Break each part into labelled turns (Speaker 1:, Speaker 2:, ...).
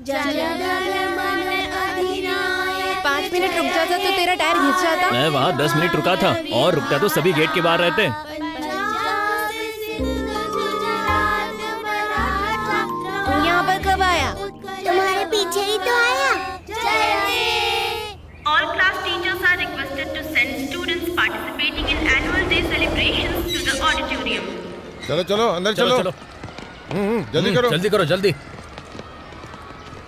Speaker 1: 5 minute रुक जाता तो तेरा टायर घिस जाता।
Speaker 2: मैं वहाँ 10 मिनट रुका था और रुकता तो सभी गेट के बाहर रहते।
Speaker 1: तू यहाँ पर कब आया?
Speaker 3: तुम्हारे पीछे ही तो आया।
Speaker 4: All class teachers are requested to send students participating in annual day celebrations to the auditorium.
Speaker 5: चलो चलो अंदर चलो। जल्दी करो।
Speaker 2: जल्दी करो जल्दी।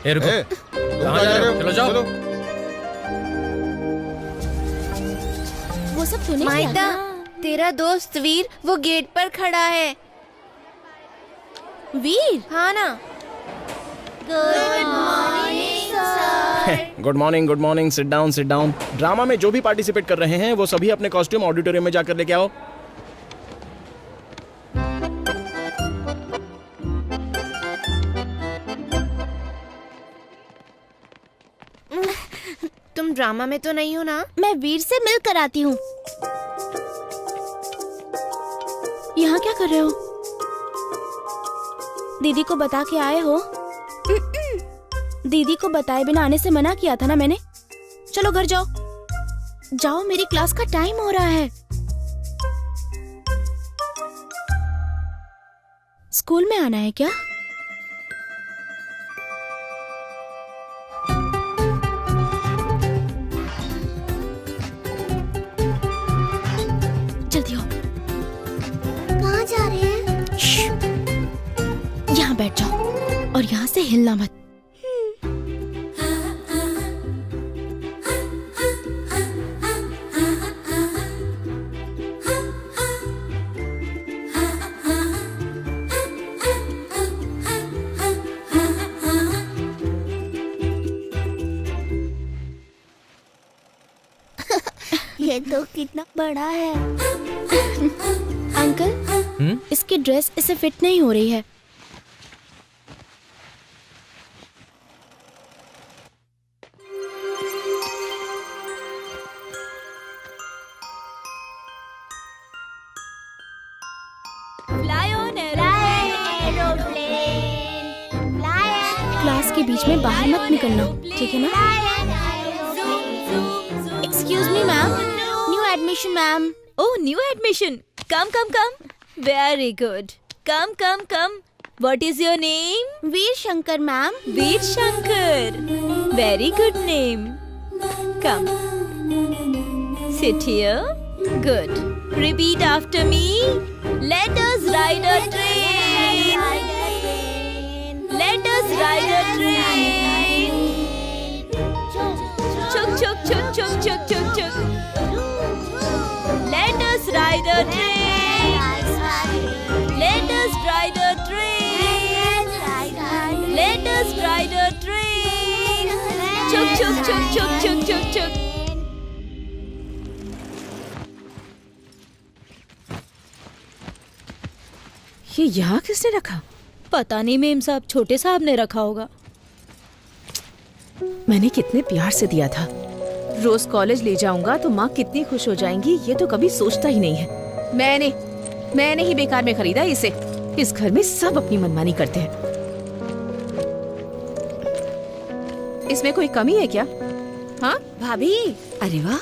Speaker 2: रुको।
Speaker 5: कहाँ जा रहे हो?
Speaker 2: चलो जाओ।
Speaker 3: वो सब तूने किया
Speaker 1: माइता,
Speaker 3: ना?
Speaker 1: तेरा दोस्त वीर वो गेट पर खड़ा है।
Speaker 3: वीर?
Speaker 1: हाँ ना।
Speaker 6: Good morning good morning. Sit down sit down. Drama में जो भी पार्टिसिपेट कर रहे हैं वो सभी अपने कॉस्ट्यूम ऑडिटोरियम में जाकर लेके आओ।
Speaker 1: तुम ड्रामा में तो नहीं हो ना?
Speaker 3: मैं वीर से मिल कर आती हूँ। यहाँ क्या कर रहे हो? दीदी को बता के आए हो? दीदी को बताए बिना आने से मना किया था ना मैंने। चलो घर जाओ। जाओ, मेरी क्लास का टाइम हो रहा है। स्कूल में आना है क्या? जल्दी आओ। कहाँ जा रहे हैं? यहाँ बैठ जाओ और यहाँ से हिलना मत। ये तो कितना बड़ा है। अंकल, इसकी ड्रेस इसे फिट नहीं हो रही है। क्लास के बीच में बाहर मत निकलना, ठीक है ना? Excuse me ma'am, new admission ma'am.
Speaker 7: Oh, new admission. Come, come, come. Very good. Come, come, come. What is your name?
Speaker 3: Veer Shankar ma'am.
Speaker 7: Veer Shankar. Very good name. Come. Sit here. Good. Repeat after me. Let us ride a train. Let us ride a train. Chuk, chuk, chuk, chuk, chuk, chuk, chuk. Let us ride a train. Let us ride a train. Let us ride a train. Chuk, chuk, chuk, chuk, chuk, chuk, chuk.
Speaker 8: ये यहाँ किसने रखा?
Speaker 7: पता नहीं ma'am साहब, छोटे साहब ने रखा होगा।
Speaker 8: मैंने कितने प्यार से दिया था। रोज कॉलेज ले जाऊंगा तो माँ कितनी खुश हो जाएंगी, ये तो कभी सोचता ही नहीं है। मैंने ही बेकार में खरीदा इसे। इस घर में सब अपनी मनमानी करते हैं। इसमें कोई कमी है क्या? हाँ
Speaker 9: भाभी, अरे वाह,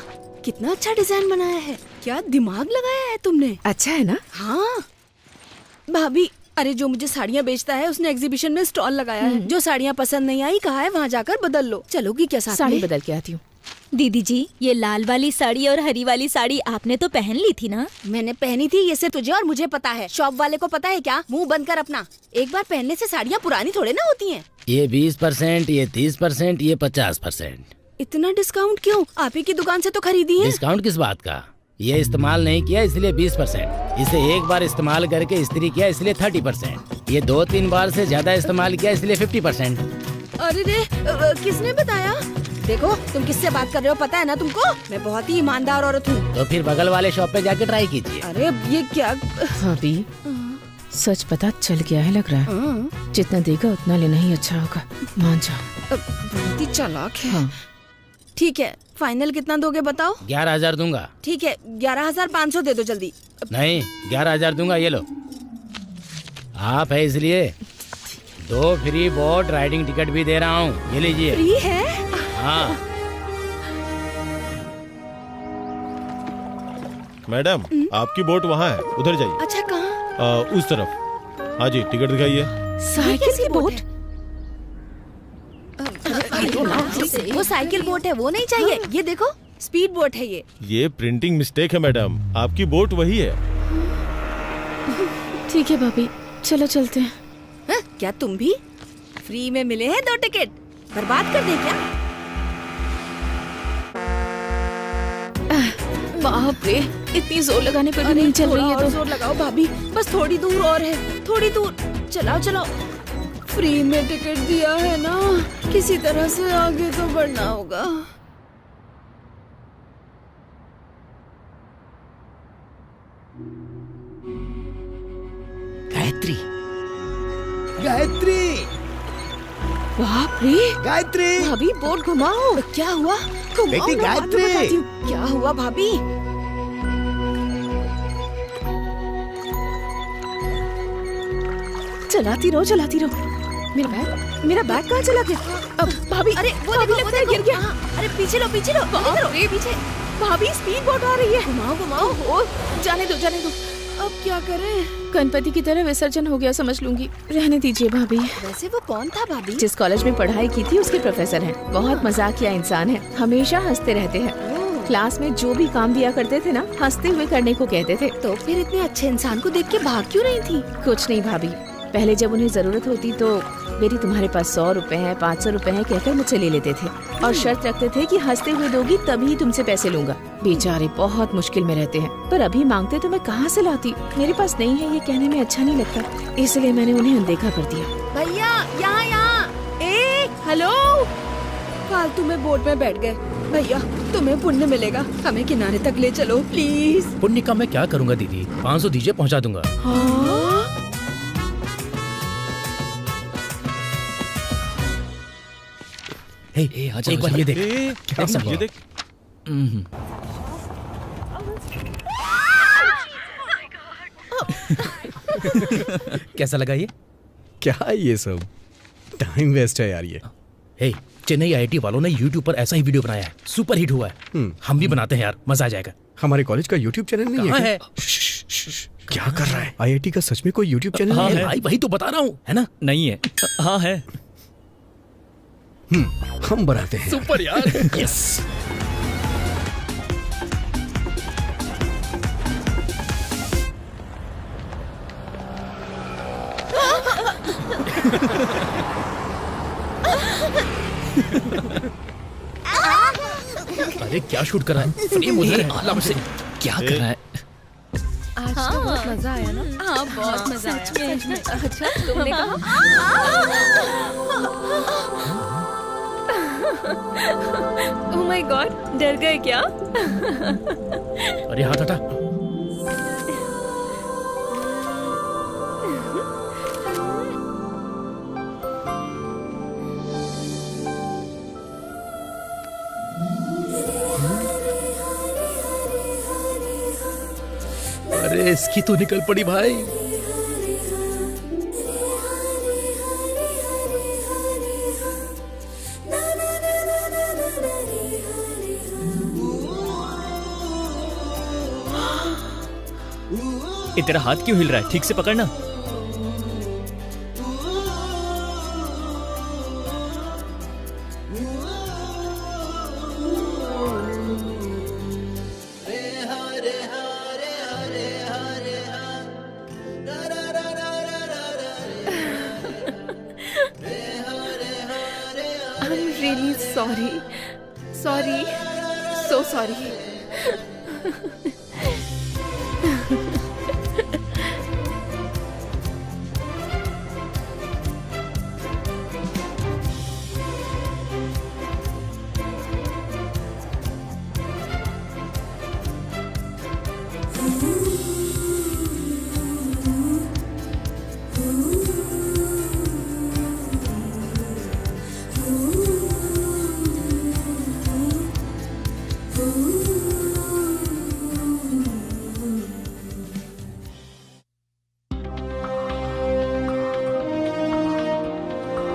Speaker 9: कितना अच्छा डिजाइन बनाया है। क्या दिमाग लगाया है तुमने।
Speaker 8: अच्छा है ना?
Speaker 9: हाँ भाभी, अरे जो मुझे साड़ियाँ बेचता है उसने एग्जीबिशन में स्टॉल लगाया है। जो साड़ियाँ पसंद नहीं आई कहा है वहाँ जाकर बदल लो। चलोगी क्या साथ
Speaker 8: साड़ी
Speaker 9: में?
Speaker 8: बदल के आती हूँ।
Speaker 7: दीदी जी, ये लाल वाली साड़ी और हरी वाली साड़ी आपने तो पहन ली थी ना?
Speaker 9: मैंने पहनी थी, ये सिर्फ तुझे और मुझे पता है। शॉप वाले को पता है क्या? मुंह बंद कर अपना। एक बार पहनने से साड़ियाँ पुरानी थोड़े ना होती हैं।
Speaker 10: ये 20%, ये 30%, ये 50%।
Speaker 9: इतना डिस्काउंट क्यों? आप ही की दुकान से तो खरीदी है।
Speaker 10: डिस्काउंट किस बात का? ये इस्तेमाल नहीं किया इसलिए 20%। इसे एक बार इस्तेमाल करके इस्त्री किया इसलिए 30%। ये 2-3 बार से ज्यादा इस्तेमाल किया इसलिए 50%।
Speaker 9: अरे रे, किसने बताया? देखो तुम किससे बात कर रहे हो पता है ना तुमको? मैं बहुत ही ईमानदार औरत हूँ।
Speaker 10: तो फिर बगल वाले शॉप पे जाके ट्राई कीजिए।
Speaker 9: अरे ये क्या?
Speaker 8: भाभी, सच पता चल गया है लग रहा है। जितना देगा उतना लेना ही अच्छा होगा। मान जाओ।
Speaker 9: बहुत ही चालाक है।
Speaker 8: हाँ।
Speaker 9: ठीक है, फाइनल कितना दोगे बताओ?
Speaker 10: 11,000 दूंगा।
Speaker 9: ठीक है, 11,500 दे दो जल्दी।
Speaker 10: नहीं, 11,000 दूंगा। ये लो, आप है इसलिए 2 फ्री बोट राइडिंग टिकट भी दे रहा हूँ, ये लीजिए।
Speaker 9: फ्री है?
Speaker 10: हाँ।
Speaker 5: मैडम आपकी बोट वहाँ है, उधर जाइए।
Speaker 9: अच्छा कहाँ?
Speaker 5: उस तरफ। हाँ जी, टिकट दिखाइए।
Speaker 3: साइकिल की बोट?
Speaker 9: वो साइकिल बोट है, वो नहीं चाहिए। ये देखो स्पीड बोट है ये।
Speaker 5: ये प्रिंटिंग मिस्टेक है मैडम, आपकी बोट वही है।
Speaker 3: ठीक है भाभी, चलो चलते हैं।
Speaker 9: क्या तुम भी? फ्री में मिले हैं 2 टिकट, बर्बाद कर दे क्या?
Speaker 3: बाप रे, इतनी जोर लगाने पर भी नहीं चल रही है। तो
Speaker 9: जोर लगाओ भाभी, बस थोड़ी दूर और है, थोड़ी दूर। चलाओ चलाओ। फ्री में टिकट दिया है ना, किसी तरह से आगे तो बढ़ना होगा।
Speaker 10: गायत्री,
Speaker 6: गायत्री,
Speaker 3: बाप रे,
Speaker 6: गायत्री,
Speaker 3: भाभी बोट घुमाओ।
Speaker 9: क्या हुआ?
Speaker 6: बेटी गायत्री,
Speaker 9: क्या हुआ भाभी?
Speaker 3: चलाती रहो। मेरा बैग कहाँ चला गया? अब भाभी,
Speaker 9: अरे वो
Speaker 3: भाभी
Speaker 9: देखो,
Speaker 3: लगता है गिर गया।
Speaker 9: अरे पीछे लो पीछे लो, पीछे।
Speaker 3: भाभी स्पीड बोट आ रही है।
Speaker 9: घुमाओ।
Speaker 3: ओह, जाने दो।
Speaker 9: अब क्या करें?
Speaker 3: गणपति की तरह विसर्जन हो गया समझ लूंगी। रहने दीजिए भाभी।
Speaker 9: वैसे वो कौन था भाभी?
Speaker 3: जिस कॉलेज में पढ़ाई की थी उसके प्रोफेसर हैं। बहुत मजाकिया इंसान है, हमेशा हंसते रहते हैं। क्लास में जो भी काम दिया करते थे ना, हंसते हुए करने को कहते थे।
Speaker 9: तो फिर इतने अच्छे इंसान को देख के भाग क्यों रही थी?
Speaker 3: कुछ नहीं भाभी, पहले जब उन्हें जरूरत होती तो बेटी तुम्हारे पास 100 रुपए हैं, 500 रुपए हैं कहकर मुझसे ले लेते थे और शर्त रखते थे कि हंसते हुए दोगी तभी तुमसे पैसे लूंगा। बेचारे बहुत मुश्किल में रहते हैं, पर अभी मांगते तो मैं कहाँ से लाती? मेरे पास नहीं है ये कहने में अच्छा नहीं लगता, इसलिए मैंने उन्हें अनदेखा कर दिया।
Speaker 9: भैया यहाँ। हेलो, फालतू में बोट में बैठ गए। भैया तुम्हें पुण्य मिलेगा, हमें किनारे तक ले चलो प्लीज।
Speaker 2: पुण्य का मैं क्या करूँगा दीदी, 500 दीजिए, पहुँचा दूंगा।
Speaker 10: एक बार ये देख,
Speaker 5: ये देख।
Speaker 2: कैसा लगा ये?
Speaker 6: क्या ये सब टाइम वेस्ट है यार ये।
Speaker 2: हे, चेन्नई IIT वालों ने YouTube पर ऐसा ही वीडियो बनाया है, सुपर हिट हुआ है। हम भी बनाते हैं यार, मजा आ जाएगा।
Speaker 6: हमारे कॉलेज का YouTube चैनल नहीं है? क्या कर रहा है? IIT का सच में कोई YouTube चैनल
Speaker 2: हाँ
Speaker 6: नहीं
Speaker 2: है भाई, वही तो बता रहा हूँ, है ना? नहीं है। हाँ है।
Speaker 6: हम बनाते हैं।
Speaker 2: सुपर यार। यस। अरे क्या शूट कर रहा है? फ्रेम उधर है, आराम से। क्या कर रहा है?
Speaker 1: आज तो बहुत मजा आया ना?
Speaker 7: हाँ बहुत मजा आया। अच्छा तुमने कहा? ओह माय गॉड, डर गए क्या?
Speaker 2: अरे हाथ हटा। अरे इसकी तो निकल पड़ी भाई। ये तेरा हाथ क्यों हिल रहा है? ठीक से पकड़ना।
Speaker 1: really sorry. Sorry. So sorry.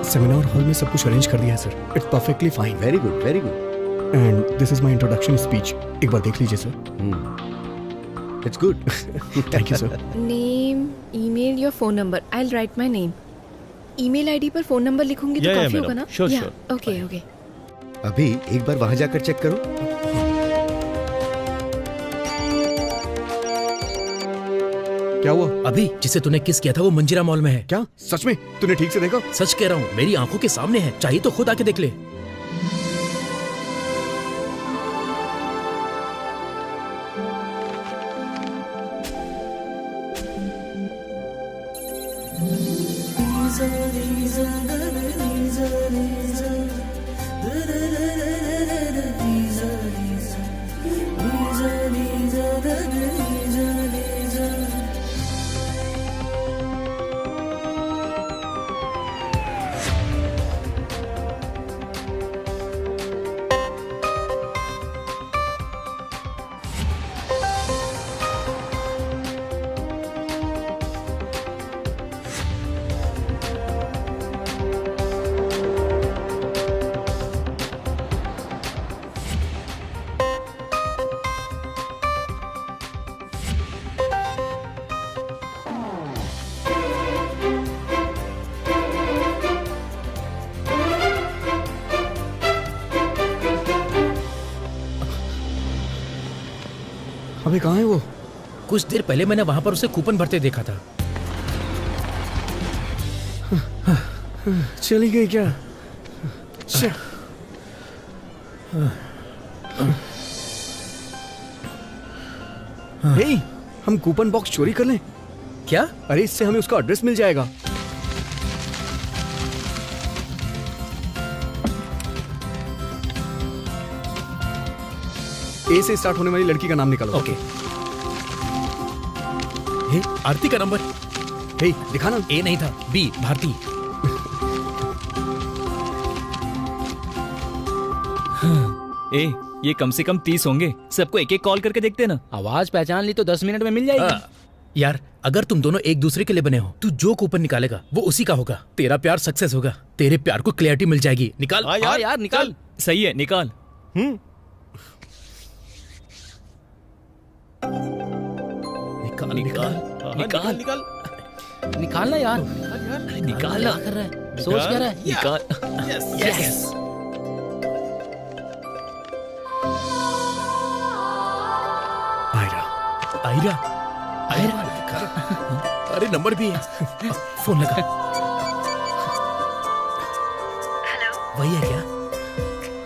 Speaker 11: Seminar hall में सब कुछ अरेंज कर दिया है sir. It's perfectly fine.
Speaker 12: Very good, very good.
Speaker 11: And this is my introduction speech. एक बार देख लीजिए sir.
Speaker 12: It's good.
Speaker 11: Thank you sir.
Speaker 1: Name, email, your phone number. I will write my name. Email ID पर phone number लिखूंगी तो काफी होगा ना?
Speaker 6: Sure sure.
Speaker 1: Okay okay.
Speaker 12: अभी एक बार वहां जाकर चेक करो।
Speaker 11: क्या हुआ?
Speaker 2: अभी जिसे तूने किस किया था वो मंजीरा मॉल में है।
Speaker 11: क्या सच में? तूने ठीक से देखा?
Speaker 2: सच कह रहा हूँ, मेरी आंखों के सामने है। चाहिए तो खुद आके देख ले।
Speaker 11: अबे कहाँ है वो?
Speaker 2: कुछ देर पहले मैंने वहां पर उसे कूपन भरते देखा था।
Speaker 11: चली गई क्या? हे, हम कूपन बॉक्स चोरी कर लें
Speaker 2: क्या?
Speaker 11: अरे इससे हमें उसका एड्रेस मिल जाएगा। ए से स्टार्ट होने वाली लड़की का नाम निकालो।
Speaker 2: ओके। हे, आरती का नंबर।
Speaker 11: हे, दिखाना।
Speaker 2: ए नहीं था, बी, भारती।
Speaker 13: ए, ये कम से कम 30 होंगे। सबको एक एक कॉल करके देखते ना।
Speaker 10: आवाज पहचान ली तो 10 मिनट में मिल जाएगी।
Speaker 2: यार अगर तुम दोनों एक दूसरे के लिए बने हो तो जो कूपन निकालेगा वो उसी का होगा। तेरा प्यार सक्सेस होगा। तेरे प्यार को क्लैरिटी मिल जाएगी। निकाल।
Speaker 13: हाँ यार निकाल। सही है, निकाल।
Speaker 2: निकाल निकाल
Speaker 13: निकाल निकाल
Speaker 10: निकालना यार।
Speaker 13: निकाल
Speaker 10: क्या कर रहा है? सोच क्या रहा है?
Speaker 13: निकाल।
Speaker 2: यस।
Speaker 11: आयरा।
Speaker 2: आयरा। आयरा। अरे नंबर भी है। फोन लगा। वही है क्या?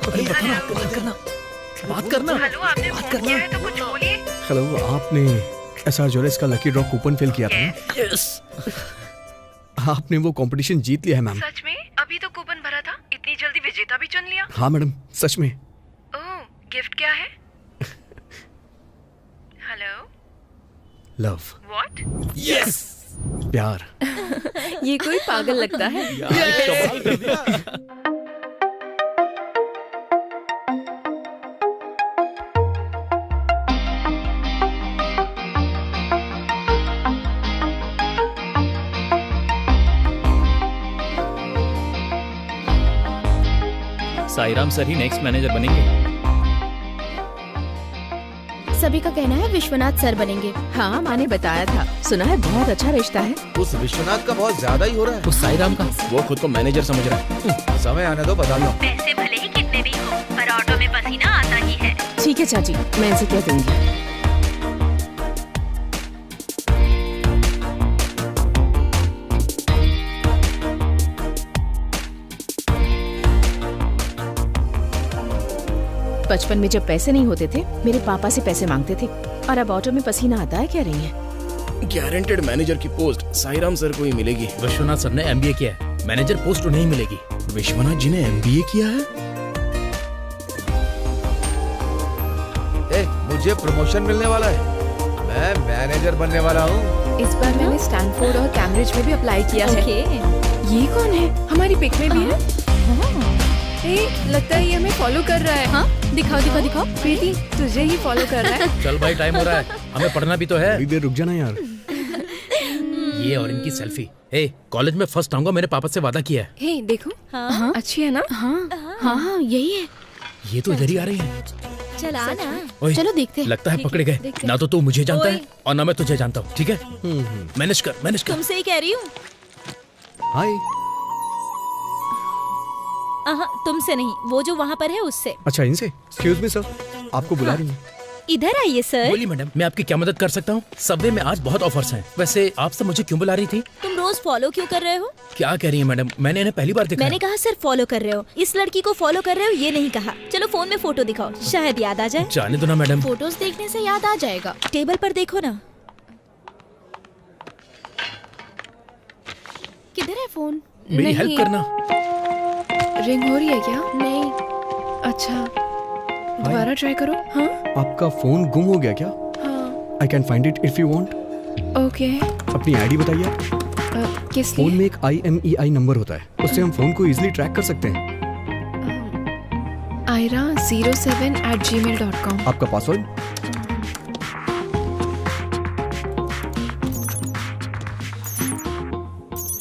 Speaker 2: अरे बताना, बात करना, बात करना।
Speaker 4: हेलो, आपने फोन किया है तो कुछ बोलिए।
Speaker 11: हेलो, आपने एसआर ज्वेलर्स का लकी ड्रॉ कूपन फिल किया था ना?
Speaker 2: यस।
Speaker 11: आपने वो कंपटीशन जीत लिया है मैम।
Speaker 4: सच में? अभी तो कूपन भरा था, इतनी जल्दी विजेता भी चुन लिया?
Speaker 11: हाँ मैडम, सच में।
Speaker 4: ओह, गिफ्ट क्या है? हेलो।
Speaker 11: लव।
Speaker 4: व्हाट?
Speaker 2: यस।
Speaker 11: प्यार।
Speaker 1: ये कोई पागल लगता है।
Speaker 6: कमाल कर दिया।
Speaker 13: साईराम सर ही नेक्स्ट मैनेजर बनेंगे।
Speaker 7: सभी का कहना है विश्वनाथ सर बनेंगे।
Speaker 3: हाँ, माँ ने बताया था। सुना है बहुत अच्छा रिश्ता है।
Speaker 12: उस विश्वनाथ का बहुत ज्यादा ही हो रहा है।
Speaker 2: उस साईराम का।
Speaker 6: वो खुद को मैनेजर समझ रहा है।
Speaker 12: समय आने दो, बता लो।
Speaker 4: पैसे भले ही कितने भी हो, पर ऑटो में पसीना आता ही है।
Speaker 3: ठीक है चाची, मैं इनसे कह दूंगी। बचपन में जब पैसे नहीं होते थे मेरे पापा से पैसे मांगते थे, और अब ऑटो में पसीना आता है। कह रही है
Speaker 6: गारंटेड मैनेजर की पोस्ट साईराम सर को ही मिलेगी।
Speaker 2: विश्वनाथ सर ने MBA किया है, मैनेजर पोस्ट उन्हें ही मिलेगी।
Speaker 6: विश्वनाथ जी ने MBA किया है?
Speaker 12: मुझे प्रमोशन मिलने वाला है। मैं मैनेजर बनने वाला हूँ।
Speaker 1: इस बार मैंने स्टैनफोर्ड और कैम्ब्रिज में भी अप्लाई किया है। ये कौन है? हमारी पिक में भी है। लगता है ये हमें फॉलो कर रहा है। हाँ, दिखाओ दिखाओ दिखाओ। प्रीति, तुझे ही फॉलो कर रहा है।
Speaker 2: चल भाई, टाइम हो रहा है, हमें पढ़ना भी तो है।
Speaker 11: थोड़ी देर रुक जाना यार।
Speaker 2: ये और इनकी सेल्फी। कॉलेज में फर्स्ट आऊंगा, मेरे पापा से वादा किया है।
Speaker 1: हे देखो।
Speaker 7: हाँ
Speaker 1: अच्छी है ना?
Speaker 3: हाँ यही है।
Speaker 2: ये तो इधर ही आ रही है।
Speaker 7: चल आ ना।
Speaker 2: ओए,
Speaker 3: चलो देखते हैं।
Speaker 2: लगता है पकड़े गए। ना तो तू मुझे जानता है और ना मैं तुझे जानता हूँ। ठीक है, मैनेज कर।
Speaker 7: तुमसे ही कह रही हूँ।
Speaker 11: हाय।
Speaker 7: तुमसे नहीं, वो जो वहाँ पर है उससे।
Speaker 11: अच्छा, इनसे। एक्सक्यूज मी सर, आपको बुला रही हैं।
Speaker 7: इधर आइए सर।
Speaker 2: बोलिए मैडम, मैं आपकी क्या मदद कर सकता हूँ? सबवे में आज बहुत ऑफर्स हैं। वैसे आप सब मुझे क्यों बुला रही थी?
Speaker 7: तुम रोज फॉलो क्यों कर रहे हो?
Speaker 2: क्या कह रही है मैडम? मैंने इन्हें पहली बार देखा।
Speaker 7: मैंने कहा सर फॉलो कर रहे हो, इस लड़की को फॉलो कर रहे हो ये नहीं कहा। चलो फोन में फोटो दिखाओ, शायद याद आ जाए।
Speaker 2: जाने दो ना मैडम।
Speaker 3: फोटोज देखने से याद आ जाएगा।
Speaker 7: टेबल पर देखो ना।
Speaker 3: किधर है फोन?
Speaker 2: मेरी हेल्प करना।
Speaker 1: रिंग हो रही है क्या?
Speaker 3: नहीं।
Speaker 1: अच्छा, दोबारा ट्राई करो। हाँ
Speaker 11: आपका फोन गुम हो गया क्या?
Speaker 1: हाँ।
Speaker 11: I can find it if you want.
Speaker 1: Okay.
Speaker 11: अपनी आईडी बताइए।
Speaker 1: किस
Speaker 11: फोन में एक IMEI नंबर होता है, उससे हम फोन को इजीली ट्रैक कर सकते हैं।
Speaker 1: ira07@gmail.com।
Speaker 11: आपका पासवर्ड?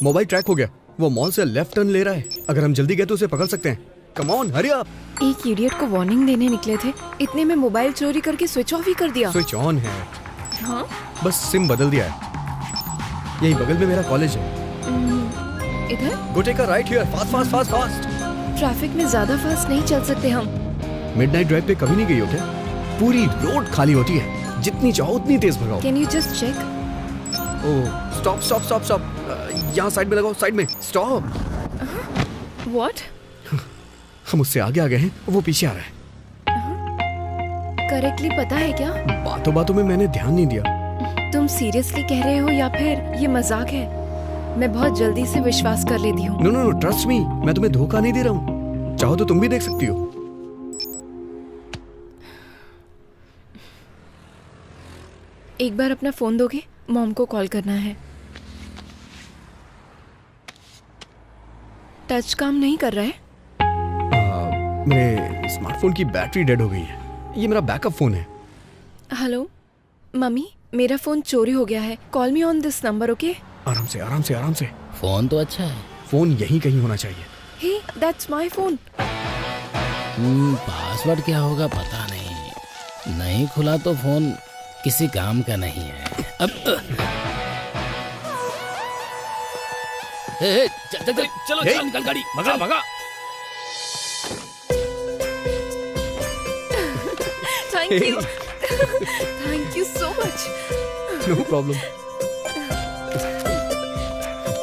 Speaker 11: मोबाइल ट्रैक हो गया। वो मॉल से लेफ्ट टर्न ले रहा है। अगर हम जल्दी गए तो उसे पकड़ सकते हैं। Come on, hurry up.
Speaker 1: एक इडियट को वार्निंग देने निकले थे, इतने में मोबाइल चोरी करके स्विच ऑफ ही कर दिया।
Speaker 11: स्विच ऑन है।
Speaker 1: हाँ?
Speaker 11: बस सिम बदल दिया है। यही बगल में मेरा कॉलेज है।
Speaker 1: इधर?
Speaker 11: Go take a right here, fast fast fast fast.
Speaker 1: Traffic में ज्यादा फास्ट नहीं चल सकते हम।
Speaker 11: मिडनाइट ड्राइव पे कभी नहीं गई हो क्या? पूरी रोड खाली होती है, जितनी चाहो उतनी तेज भगाओ।
Speaker 1: Can you just check?
Speaker 11: Oh, stop stop stop stop. यहाँ साइड में लगाओ, साइड में। स्टॉप।
Speaker 1: व्हाट?
Speaker 11: हम उससे आगे आ गए हैं, वो पीछे आ रहा है।
Speaker 1: करेक्टली पता है क्या?
Speaker 11: बातों बातों में मैंने ध्यान नहीं दिया।
Speaker 1: तुम सीरियसली कह रहे हो या फिर ये मजाक है? मैं बहुत जल्दी से विश्वास कर लेती हूँ।
Speaker 11: No no no, trust me, मैं तुम्हें धोखा नहीं दे रहा हूँ। चाहो तो तुम भी देख सकती हो।
Speaker 1: एक बार अपना फोन दोगे? मॉम को कॉल करना है। टच काम नहीं कर रहा है?
Speaker 11: मेरे स्मार्टफोन की बैटरी डेड हो गई है। ये मेरा बैकअप फोन है।
Speaker 1: हेलो मम्मी, मेरा फोन चोरी हो गया है। Call me on this number, okay?
Speaker 11: आराम से आराम से आराम से।
Speaker 10: फोन तो अच्छा है।
Speaker 11: फोन यहीं कहीं होना चाहिए।
Speaker 1: हे, दैट्स माय फोन।
Speaker 10: पासवर्ड क्या होगा पता नहीं। नहीं खुला तो फोन किसी काम का नहीं है। अब
Speaker 2: चलो निकल गाड़ी, भगा भगा।
Speaker 1: Thank you so much.
Speaker 11: No problem.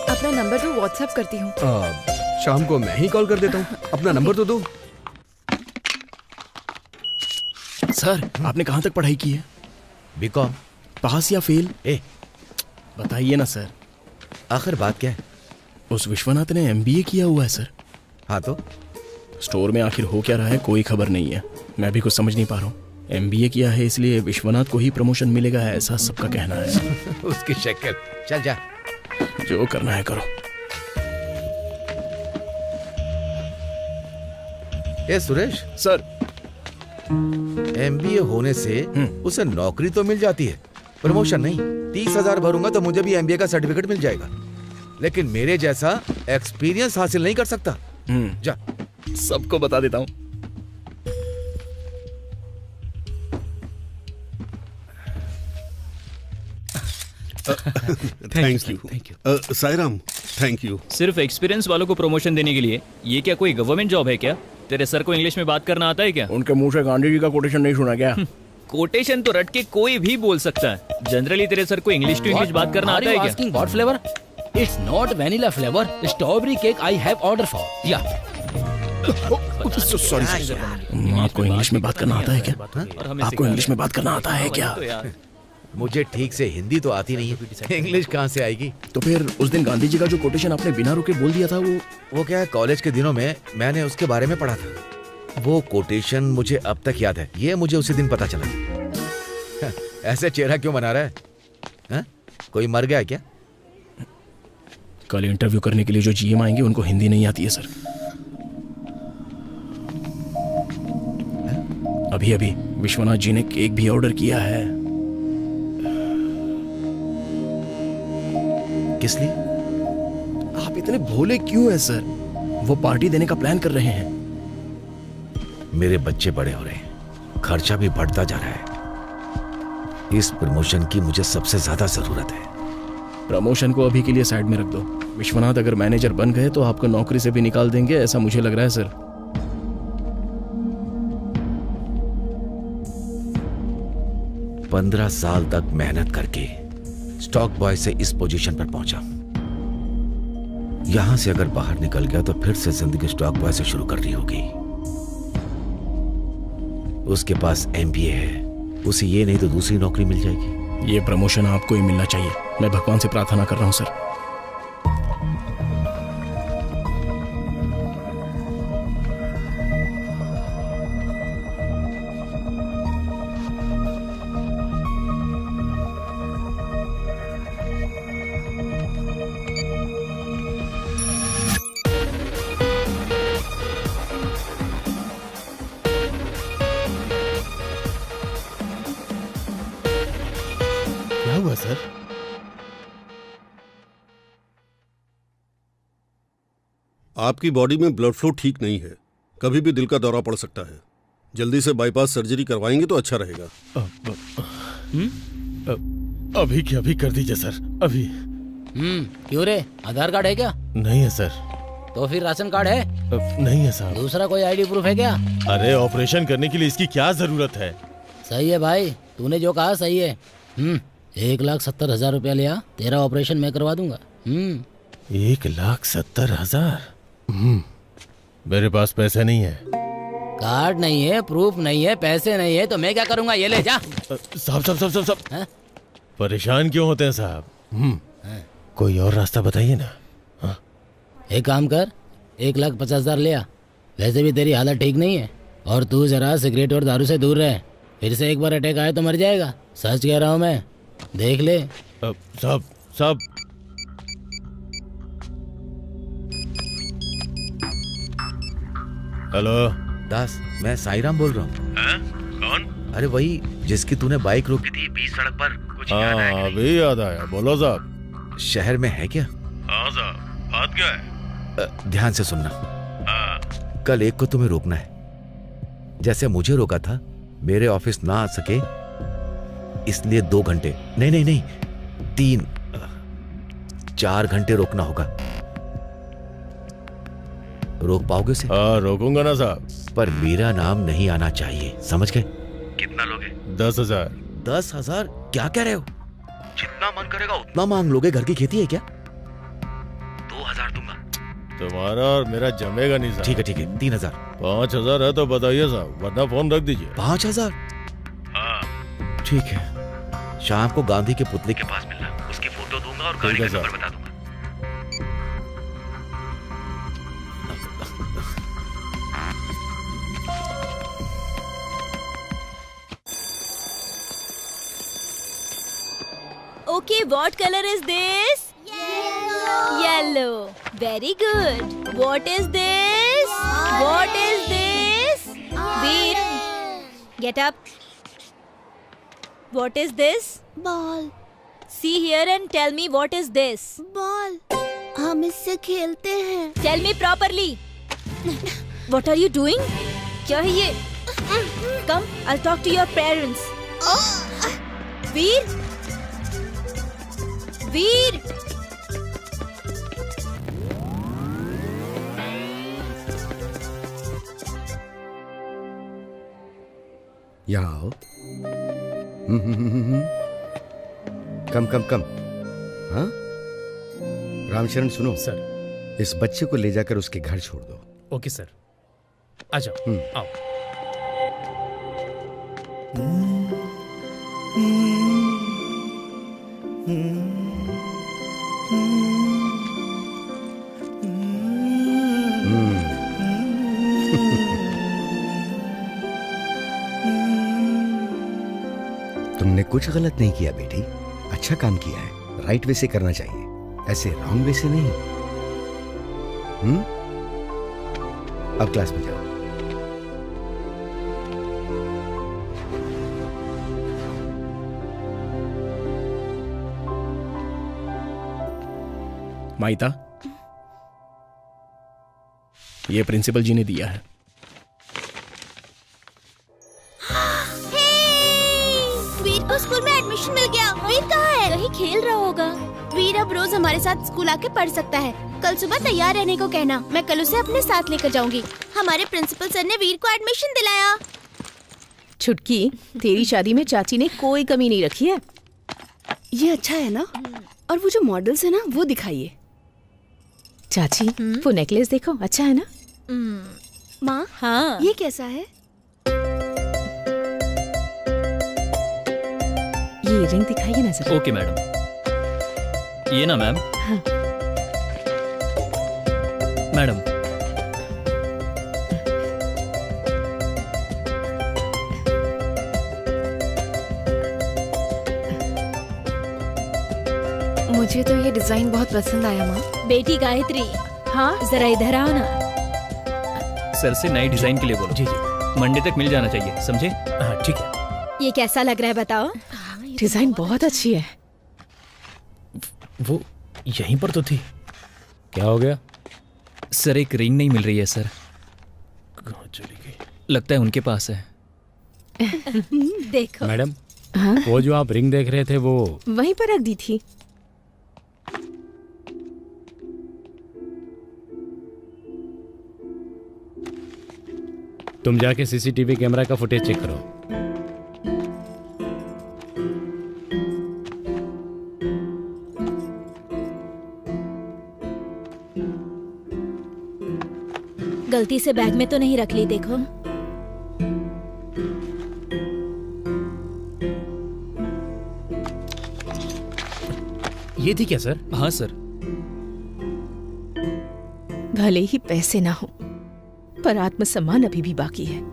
Speaker 1: अपना नंबर दो, व्हाट्सएप करती हूँ।
Speaker 11: शाम को मैं ही कॉल कर देता हूँ। अपना नंबर तो दो।
Speaker 6: सर, आपने कहाँ तक पढ़ाई की है?
Speaker 12: बीकॉम।
Speaker 6: पास या फेल? बताइए ना सर।
Speaker 12: आखिर बात क्या है?
Speaker 6: उस विश्वनाथ ने MBA किया हुआ है सर।
Speaker 12: हाँ तो?
Speaker 6: स्टोर में आखिर हो क्या रहा है कोई खबर नहीं है। मैं भी कुछ समझ नहीं पा रहा हूँ। MBA किया है इसलिए विश्वनाथ को ही प्रमोशन मिलेगा, ऐसा सबका कहना है।
Speaker 12: उसकी शक्ल। चल जा,
Speaker 6: जो करना है करो।
Speaker 12: ए सुरेश।
Speaker 6: सर।
Speaker 12: MBA होने से उसे नौकरी तो मिल जाती है, प्रमोशन नहीं। 30,000 भरूंगा तो मुझे भी MBA का सर्टिफिकेट मिल जाएगा, लेकिन मेरे जैसा एक्सपीरियंस हासिल नहीं कर सकता। जा,
Speaker 6: सबको बता देता हूँ।
Speaker 14: Thank you Sairam, thank you.
Speaker 13: सिर्फ एक्सपीरियंस वालों को प्रमोशन देने के लिए? ये क्या कोई गवर्नमेंट जॉब है क्या? तेरे सर को इंग्लिश में बात करना आता है क्या?
Speaker 6: उनके मुंह से गांधी जी का कोटेशन नहीं सुना क्या?
Speaker 13: कोटेशन तो रट के कोई भी बोल सकता है। जनरली तेरे सर को इंग्लिश टू इंग्लिश बात करना आता है क्या?
Speaker 10: Asking what flavor? It's not vanilla flavor. Strawberry cake I have order for. Yeah.
Speaker 6: Sorry. आपको इंग्लिश में बात करना आता है क्या? आपको इंग्लिश में बात करना आता है क्या?
Speaker 12: मुझे ठीक से हिंदी तो आती नहीं है, इंग्लिश कहाँ से आएगी?
Speaker 6: तो फिर उस दिन गांधी जी का जो कोटेशन आपने बिना रुके बोल दिया था,
Speaker 12: वो क्या है, कॉलेज के दिनों में मैंने उसके बारे में पढ़ा था। वो कोटेशन मुझे अब तक याद है, ये मुझे उसी दिन पता चला। ऐसे चेहरा क्यों बना रहा है? हा? कोई मर गया क्या?
Speaker 6: कल इंटरव्यू करने के लिए जो GM आएंगे उनको हिंदी नहीं आती है सर। अभी अभी विश्वनाथ जी ने केक भी ऑर्डर किया है।
Speaker 12: किस लिए?
Speaker 6: आप इतने भोले क्यों हैं सर? वो पार्टी देने का प्लान कर रहे हैं।
Speaker 12: मेरे बच्चे बड़े हो रहे हैं, खर्चा भी बढ़ता जा रहा है। इस प्रमोशन की मुझे सबसे ज्यादा जरूरत है।
Speaker 6: प्रमोशन को अभी के लिए साइड में रख दो। विश्वनाथ अगर मैनेजर बन गए तो आपको नौकरी से भी निकाल देंगे, ऐसा मुझे लग रहा है सर।
Speaker 12: 15 साल तक मेहनत करके स्टॉक बॉय से इस पोजीशन पर पहुंचा। यहां से अगर बाहर निकल गया तो फिर से जिंदगी स्टॉक बॉय से शुरू करनी होगी। उसके पास MBA है, उसे ये नहीं तो दूसरी नौकरी मिल जाएगी।
Speaker 6: ये प्रमोशन आपको ही मिलना चाहिए। मैं भगवान से प्रार्थना कर रहा हूं सर।
Speaker 5: क्या हुआ सर? आपकी बॉडी में ब्लड फ्लो ठीक नहीं है, कभी भी दिल का दौरा पड़ सकता है। जल्दी से बाईपास सर्जरी करवाएंगे तो अच्छा रहेगा।
Speaker 15: अभी क्या अभी कर दीजिए सर, अभी।
Speaker 10: क्यों रे, आधार कार्ड है क्या?
Speaker 15: नहीं है सर।
Speaker 10: तो फिर राशन कार्ड है?
Speaker 15: नहीं है साहब।
Speaker 10: दूसरा कोई ID प्रूफ है क्या?
Speaker 15: अरे ऑपरेशन करने के लिए इसकी क्या जरूरत है?
Speaker 10: सही है भाई, तूने जो कहा सही है। 1,70,000 रुपया लिया, तेरा ऑपरेशन मैं करवा दूंगा।
Speaker 15: 1,70,000? मेरे पास पैसे नहीं है।
Speaker 10: कार्ड नहीं है, प्रूफ नहीं है, पैसे नहीं है, तो मैं क्या करूंगा? ये ले जा।
Speaker 15: साहब परेशान क्यों होते हैं साहब? कोई और रास्ता बताइए ना।
Speaker 10: एक काम कर, 1,50,000 ले आ। वैसे भी तेरी हालत ठीक नहीं है और तू जरा सिगरेट और दारू से दूर रहे। फिर से एक बार अटैक आए तो मर जाएगा। सच कह रहा हूँ मैं, देख ले।
Speaker 15: साहब हेलो
Speaker 12: दास, मैं साईराम बोल रहा हूँ।
Speaker 15: कौन?
Speaker 12: अरे वही जिसकी तूने बाइक रोकी थी बीच सड़क पर। कुछ याद आया?
Speaker 15: अभी याद आया, बोलो साहब।
Speaker 12: शहर में है क्या?
Speaker 15: हाँ साहब, बात क्या है?
Speaker 12: ध्यान से सुनना। कल एक को तुम्हें रोकना है, जैसे मुझे रोका था। मेरे ऑफिस ना आ सके इसलिए 2 घंटे नहीं 3-4 घंटे रोकना होगा। रोक पाओगे उसे?
Speaker 15: हाँ रोकूंगा ना साहब,
Speaker 12: पर मेरा नाम नहीं आना चाहिए, समझ गए?
Speaker 15: कितना लोगे? 10,000।
Speaker 12: 10,000? क्या कह रहे हो? जितना मन करेगा उतना मांग लोगे। घर की खेती है क्या? 2,000 दूंगा।
Speaker 15: तुम्हारा और मेरा जमेगा नहीं साहब।
Speaker 12: ठीक है 3,000।
Speaker 15: 5,000 है तो बताइए साहब, वरना फोन रख दीजिए।
Speaker 12: 5,000?
Speaker 15: हाँ
Speaker 12: ठीक है, शाम को गांधी के पुतले के पास मिलना, उसकी फोटो दूंगा और गाड़ी का नंबर बता दूंगा।
Speaker 7: Okay, what color is this? Yellow. Very good. What is this? What is this? Veer, get up. What is this?
Speaker 16: Ball.
Speaker 7: See here and tell me what is this?
Speaker 16: Ball. हम इससे खेलते हैं।
Speaker 7: Tell me properly. What are you doing? क्या है ये? Come, I'll talk to your parents. Veer. वीर,
Speaker 11: यहाँ आओ। कम। हाँ रामशरण सुनो
Speaker 2: सर,
Speaker 11: इस बच्चे को ले जाकर उसके घर छोड़ दो।
Speaker 2: ओके सर, आ जाओ। आओ।
Speaker 11: तुमने कुछ गलत नहीं किया बेटी, अच्छा काम किया है। राइट वे से करना चाहिए, ऐसे रॉन्ग वे से नहीं। अब क्लास में जाओ।
Speaker 6: माइता, ये प्रिंसिपल जी ने दिया है।
Speaker 16: वीर को स्कूल में एडमिशन मिल गया। वीर कहाँ है?
Speaker 7: कहीं खेल रहा होगा।
Speaker 16: वीर अब रोज हमारे साथ स्कूल आके पढ़ सकता है। कल सुबह तैयार रहने को कहना, मैं कल उसे अपने साथ लेकर जाऊंगी। हमारे प्रिंसिपल सर ने वीर को एडमिशन दिलाया।
Speaker 8: छुटकी, तेरी शादी में चाची ने कोई कमी नहीं रखी है।
Speaker 9: ये अच्छा है ना? और वो जो मॉडल्स है ना, वो दिखाइए।
Speaker 8: चाची, वो नेकलेस देखो, अच्छा है ना?
Speaker 9: माँ,
Speaker 7: हाँ,
Speaker 9: ये कैसा है?
Speaker 8: ये रिंग दिखाइए ना जरा।
Speaker 13: Okay madam. ये ना मैम।
Speaker 8: हाँ।
Speaker 13: मैडम,
Speaker 1: मुझे तो ये डिजाइन बहुत पसंद आया माँ।
Speaker 7: बेटी गायत्री, हाँ जरा इधर आओ ना।
Speaker 13: सर से नई डिजाइन के लिए बोलो।
Speaker 2: जी जी,
Speaker 13: मंडे तक मिल जाना चाहिए, समझे?
Speaker 2: हाँ ठीक है।
Speaker 7: ये कैसा लग रहा है बताओ?
Speaker 8: डिजाइन बहुत अच्छी है।
Speaker 2: वो यहीं पर तो थी।
Speaker 13: क्या हो गया? सर एक रिंग नहीं मिल रही है सर।
Speaker 2: कहाँ चली गई?
Speaker 13: लगता है उनके पास है।
Speaker 7: देखो
Speaker 10: मैडम,
Speaker 8: हाँ?
Speaker 10: वो जो आप रिंग देख रहे थे वो
Speaker 8: वहीं पर रख दी थी।
Speaker 10: तुम जाके सीसीटीवी कैमरा का फुटेज चेक करो।
Speaker 7: गलती से बैग में तो नहीं रख ली? देखो
Speaker 2: ये थी क्या सर?
Speaker 13: हाँ सर।
Speaker 8: भले ही पैसे ना हो, पर आत्मसम्मान अभी भी बाकी है।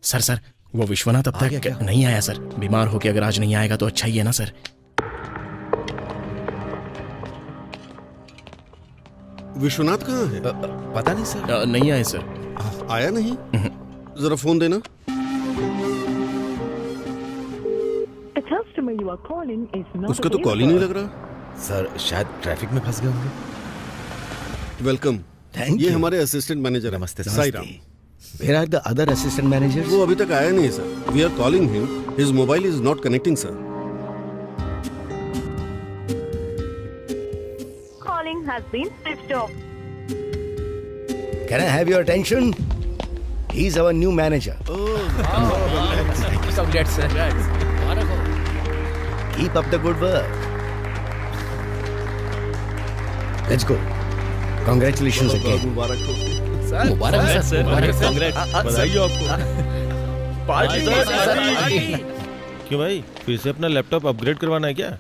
Speaker 6: सर वो विश्वनाथ अब तक नहीं आया सर। बीमार हो के अगर आज नहीं आएगा तो अच्छा ही है ना सर।
Speaker 5: विश्वनाथ कहाँ है?
Speaker 12: पता नहीं सर।
Speaker 6: नहीं आए सर।
Speaker 5: आया नहीं? जरा फोन देना। उसका तो कॉल ही नहीं लग रहा।
Speaker 12: सर शायद ट्रैफिक में फंस गए होंगे।
Speaker 5: वेलकम। ये हमारे असिस्टेंट मैनेजर।
Speaker 12: नमस्ते।
Speaker 5: Sairam.
Speaker 11: Where are the other assistant managers?
Speaker 5: वो अभी तक आया नहीं sir. We are calling him. His mobile is not connecting, sir.
Speaker 4: Calling has been switched off.
Speaker 11: Can I have your attention? He's our new manager.
Speaker 2: Congrats, sir.
Speaker 11: Keep up the good work. Let's go. Congratulations again.
Speaker 5: मुबारक हो।
Speaker 2: मुबारक sir.
Speaker 15: बधाई हो आपको। Party. क्यों भाई, फिर से अपना laptop upgrade करवाना है क्या?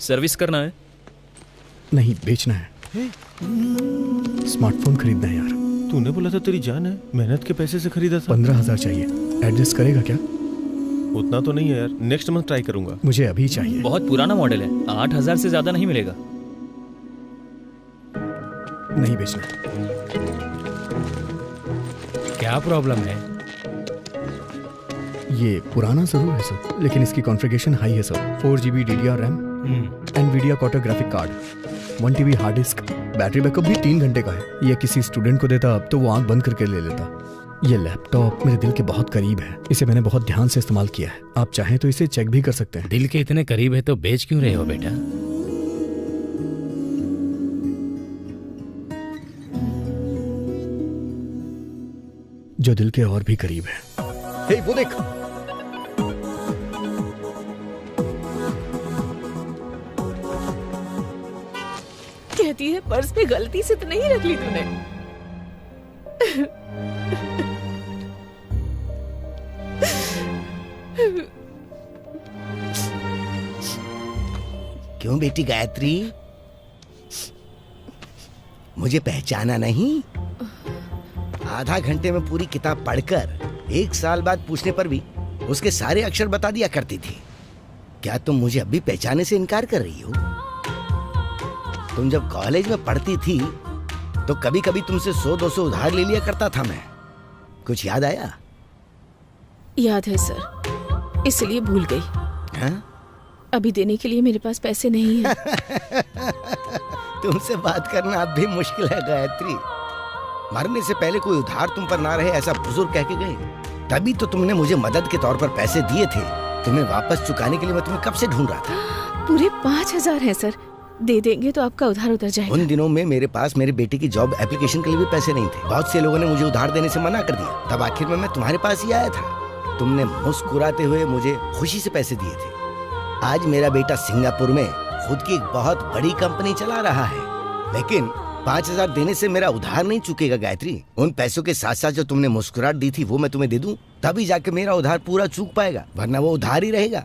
Speaker 13: सर्विस करना है?
Speaker 17: नहीं, बेचना है। स्मार्टफोन खरीदना है यार।
Speaker 15: तूने बोला था तेरी जान है, मेहनत के पैसे से खरीदा था।
Speaker 17: 15,000 चाहिए। एडजस्ट करेगा क्या?
Speaker 15: उतना तो नहीं है यार, नेक्स्ट मंथ ट्राई करूंगा।
Speaker 17: मुझे अभी चाहिए।
Speaker 13: बहुत पुराना मॉडल है, 8,000 से ज्यादा नहीं मिलेगा।
Speaker 17: नहीं बेचना।
Speaker 10: क्या प्रॉब्लम है?
Speaker 17: ये पुराना जरूर है सर, लेकिन इसकी कॉन्फ़िगरेशन हाई है sir. 4GB DDR RAM, NVIDIA quarter graphic card, 1 TB hard disk, battery backup भी 3 घंटे का है। ये किसी स्टूडेंट को देता तो वो आंख बंद करके ले लेता। ये लैपटॉप मेरे दिल के बहुत करीब है। इसे मैंने बहुत ध्यान से इस्तेमाल किया है। आप चाहें तो इसे चेक भी कर सकते हैं।
Speaker 10: दिल के इतने करीब है तो बेच क्यों रहे हो बेटा?
Speaker 17: जो दिल के और भी करीब है।
Speaker 11: हे, वो देख।
Speaker 8: कहती है पर्स में गलती से तो नहीं रख ली तूने?
Speaker 11: क्यों बेटी गायत्री, मुझे पहचाना नहीं? आधा घंटे में पूरी किताब पढ़कर 1 साल बाद पूछने पर भी उसके सारे अक्षर बता दिया करती थी। क्या तुम मुझे अभी पहचाने से इनकार कर रही हो? तुम जब कॉलेज में पढ़ती थी तो कभी कभी तुमसे 100-200 उधार ले लिया करता था मैं। कुछ याद आया?
Speaker 8: याद है सर, इसलिए भूल गई।
Speaker 11: हाँ?
Speaker 8: अभी देने के लिए मेरे पास पैसे नहीं है।
Speaker 11: तुमसे बात करना अब भी मुश्किल है गायत्री। मरने से पहले कोई उधार तुम पर ना रहे ऐसा बुजुर्ग कह के गए। तभी तो तुमने मुझे मदद के तौर पर पैसे दिए थे। तुम्हें वापस चुकाने के लिए मैं तुम्हें कब से ढूंढ रहा था।
Speaker 8: पूरे 5,000 हैं सर, दे देंगे तो आपका उधार उतर जाएगा।
Speaker 11: उन दिनों में मेरे पास मेरे बेटे की जॉब एप्लीकेशन के लिए भी पैसे नहीं थे। बहुत से लोगों ने मुझे उधार देने से मना कर दिया। तब आखिर में मैं तुम्हारे पास ही आया था। तुमने मुस्कुराते हुए मुझे खुशी से पैसे दिए थे। आज मेरा बेटा सिंगापुर में खुद की एक बहुत बड़ी कंपनी चला रहा है, लेकिन 5,000 देने से मेरा उधार नहीं चुकेगा गायत्री। उन पैसों के साथ साथ जो तुमने मुस्कुराहट दी थी वो मैं तुम्हें दे दूं, तभी जाके मेरा उधार पूरा चूक पाएगा, वरना वो उधार ही रहेगा।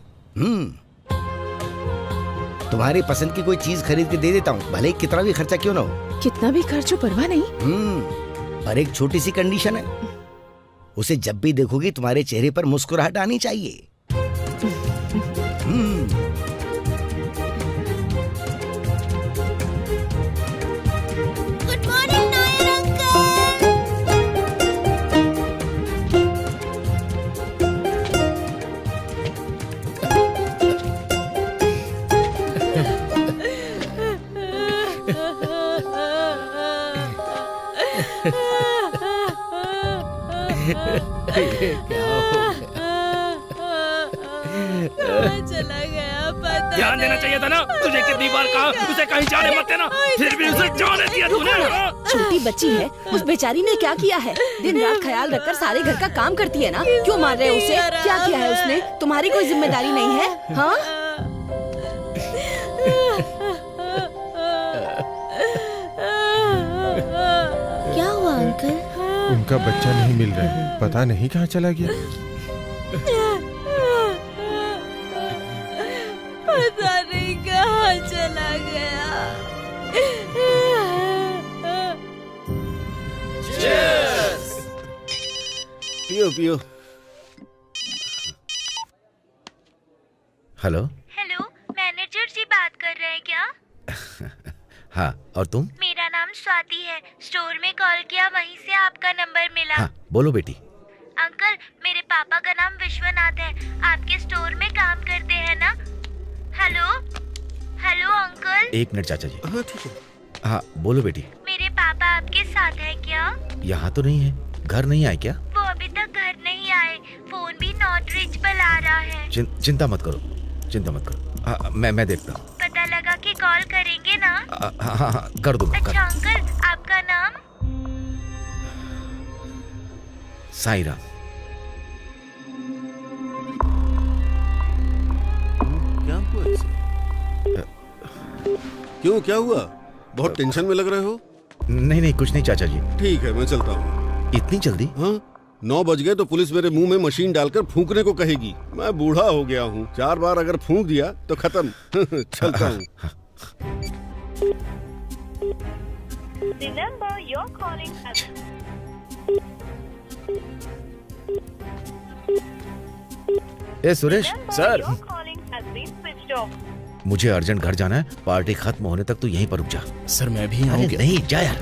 Speaker 11: तुम्हारी पसंद की कोई चीज खरीद के दे देता हूँ, भले कितना भी खर्चा क्यों ना हो।
Speaker 8: कितना भी खर्च हो परवाह नहीं।
Speaker 11: पर एक छोटी सी कंडीशन है, उसे जब भी देखोगी तुम्हारे चेहरे पर मुस्कुराहट आनी चाहिए।
Speaker 16: Good morning Nair uncle.
Speaker 11: क्या हो
Speaker 7: चला गया पता
Speaker 2: ध्यान देना चाहिए था ना, तुझे कितनी बार कहा उसे कहीं जाने मत देना, फिर भी उसे जाने दिया तूने।
Speaker 9: छोटी बच्ची है, उस बेचारी ने क्या किया है? दिन रात ख्याल रखकर सारे घर का काम करती है ना, क्यों मार रहे हो उसे? क्या किया है उसने? तुम्हारी कोई जिम्मेदारी नहीं है? हाँ?
Speaker 16: क्या हुआ अंकल?
Speaker 15: उनका बच्चा नहीं मिल रहा है, पता नहीं कहाँ चला गया।
Speaker 7: पता नहीं कहाँ चला गया।
Speaker 5: पियो पियो।
Speaker 12: हेलो।
Speaker 4: हेलो, मैनेजर जी बात कर रहे हैं क्या?
Speaker 12: हाँ, और तुम?
Speaker 4: मेरा नाम स्वाति है, स्टोर में कॉल किया, वहीं से आपका नंबर मिला।
Speaker 12: हाँ, बोलो बेटी।
Speaker 4: अंकल, मेरे पापा का नाम विश्वनाथ है, आपके स्टोर में काम करते हैं ना? Hello hello uncle.
Speaker 12: एक मिनट चाचा जी।
Speaker 5: हाँ ठीक है।
Speaker 12: हाँ बोलो बेटी।
Speaker 4: मेरे पापा आपके साथ है क्या?
Speaker 12: यहाँ तो नहीं है, घर नहीं आए क्या?
Speaker 4: वो अभी तक घर नहीं आए, फोन भी नॉट रीचेबल आ रहा है।
Speaker 12: चिंता मत करो, चिंता मत करो। मैं देखता हूँ।
Speaker 4: पता लगा कि कॉल करेंगे ना?
Speaker 12: हाँ कर दूंगा।
Speaker 4: अच्छा अंकल, आपका नाम?
Speaker 12: साईराम।
Speaker 5: क्या हुआ इसे? क्यों, क्या हुआ? बहुत टेंशन में लग रहे हो।
Speaker 12: नहीं कुछ नहीं चाचा जी।
Speaker 5: ठीक है, मैं चलता हूँ।
Speaker 12: इतनी जल्दी?
Speaker 5: हाँ, 9 बज गए तो पुलिस मेरे मुंह में मशीन डालकर फूंकने को कहेगी। मैं बूढ़ा हो गया हूँ, 4 बार अगर फूंक दिया तो खत्म। चलता हूँ।
Speaker 12: ए सुरेश।
Speaker 6: सर,
Speaker 12: मुझे अर्जेंट घर जाना है, पार्टी खत्म होने तक तू यहीं पर रुक जा।
Speaker 6: सर मैं भी आऊँ क्या?
Speaker 12: नहीं जा यार।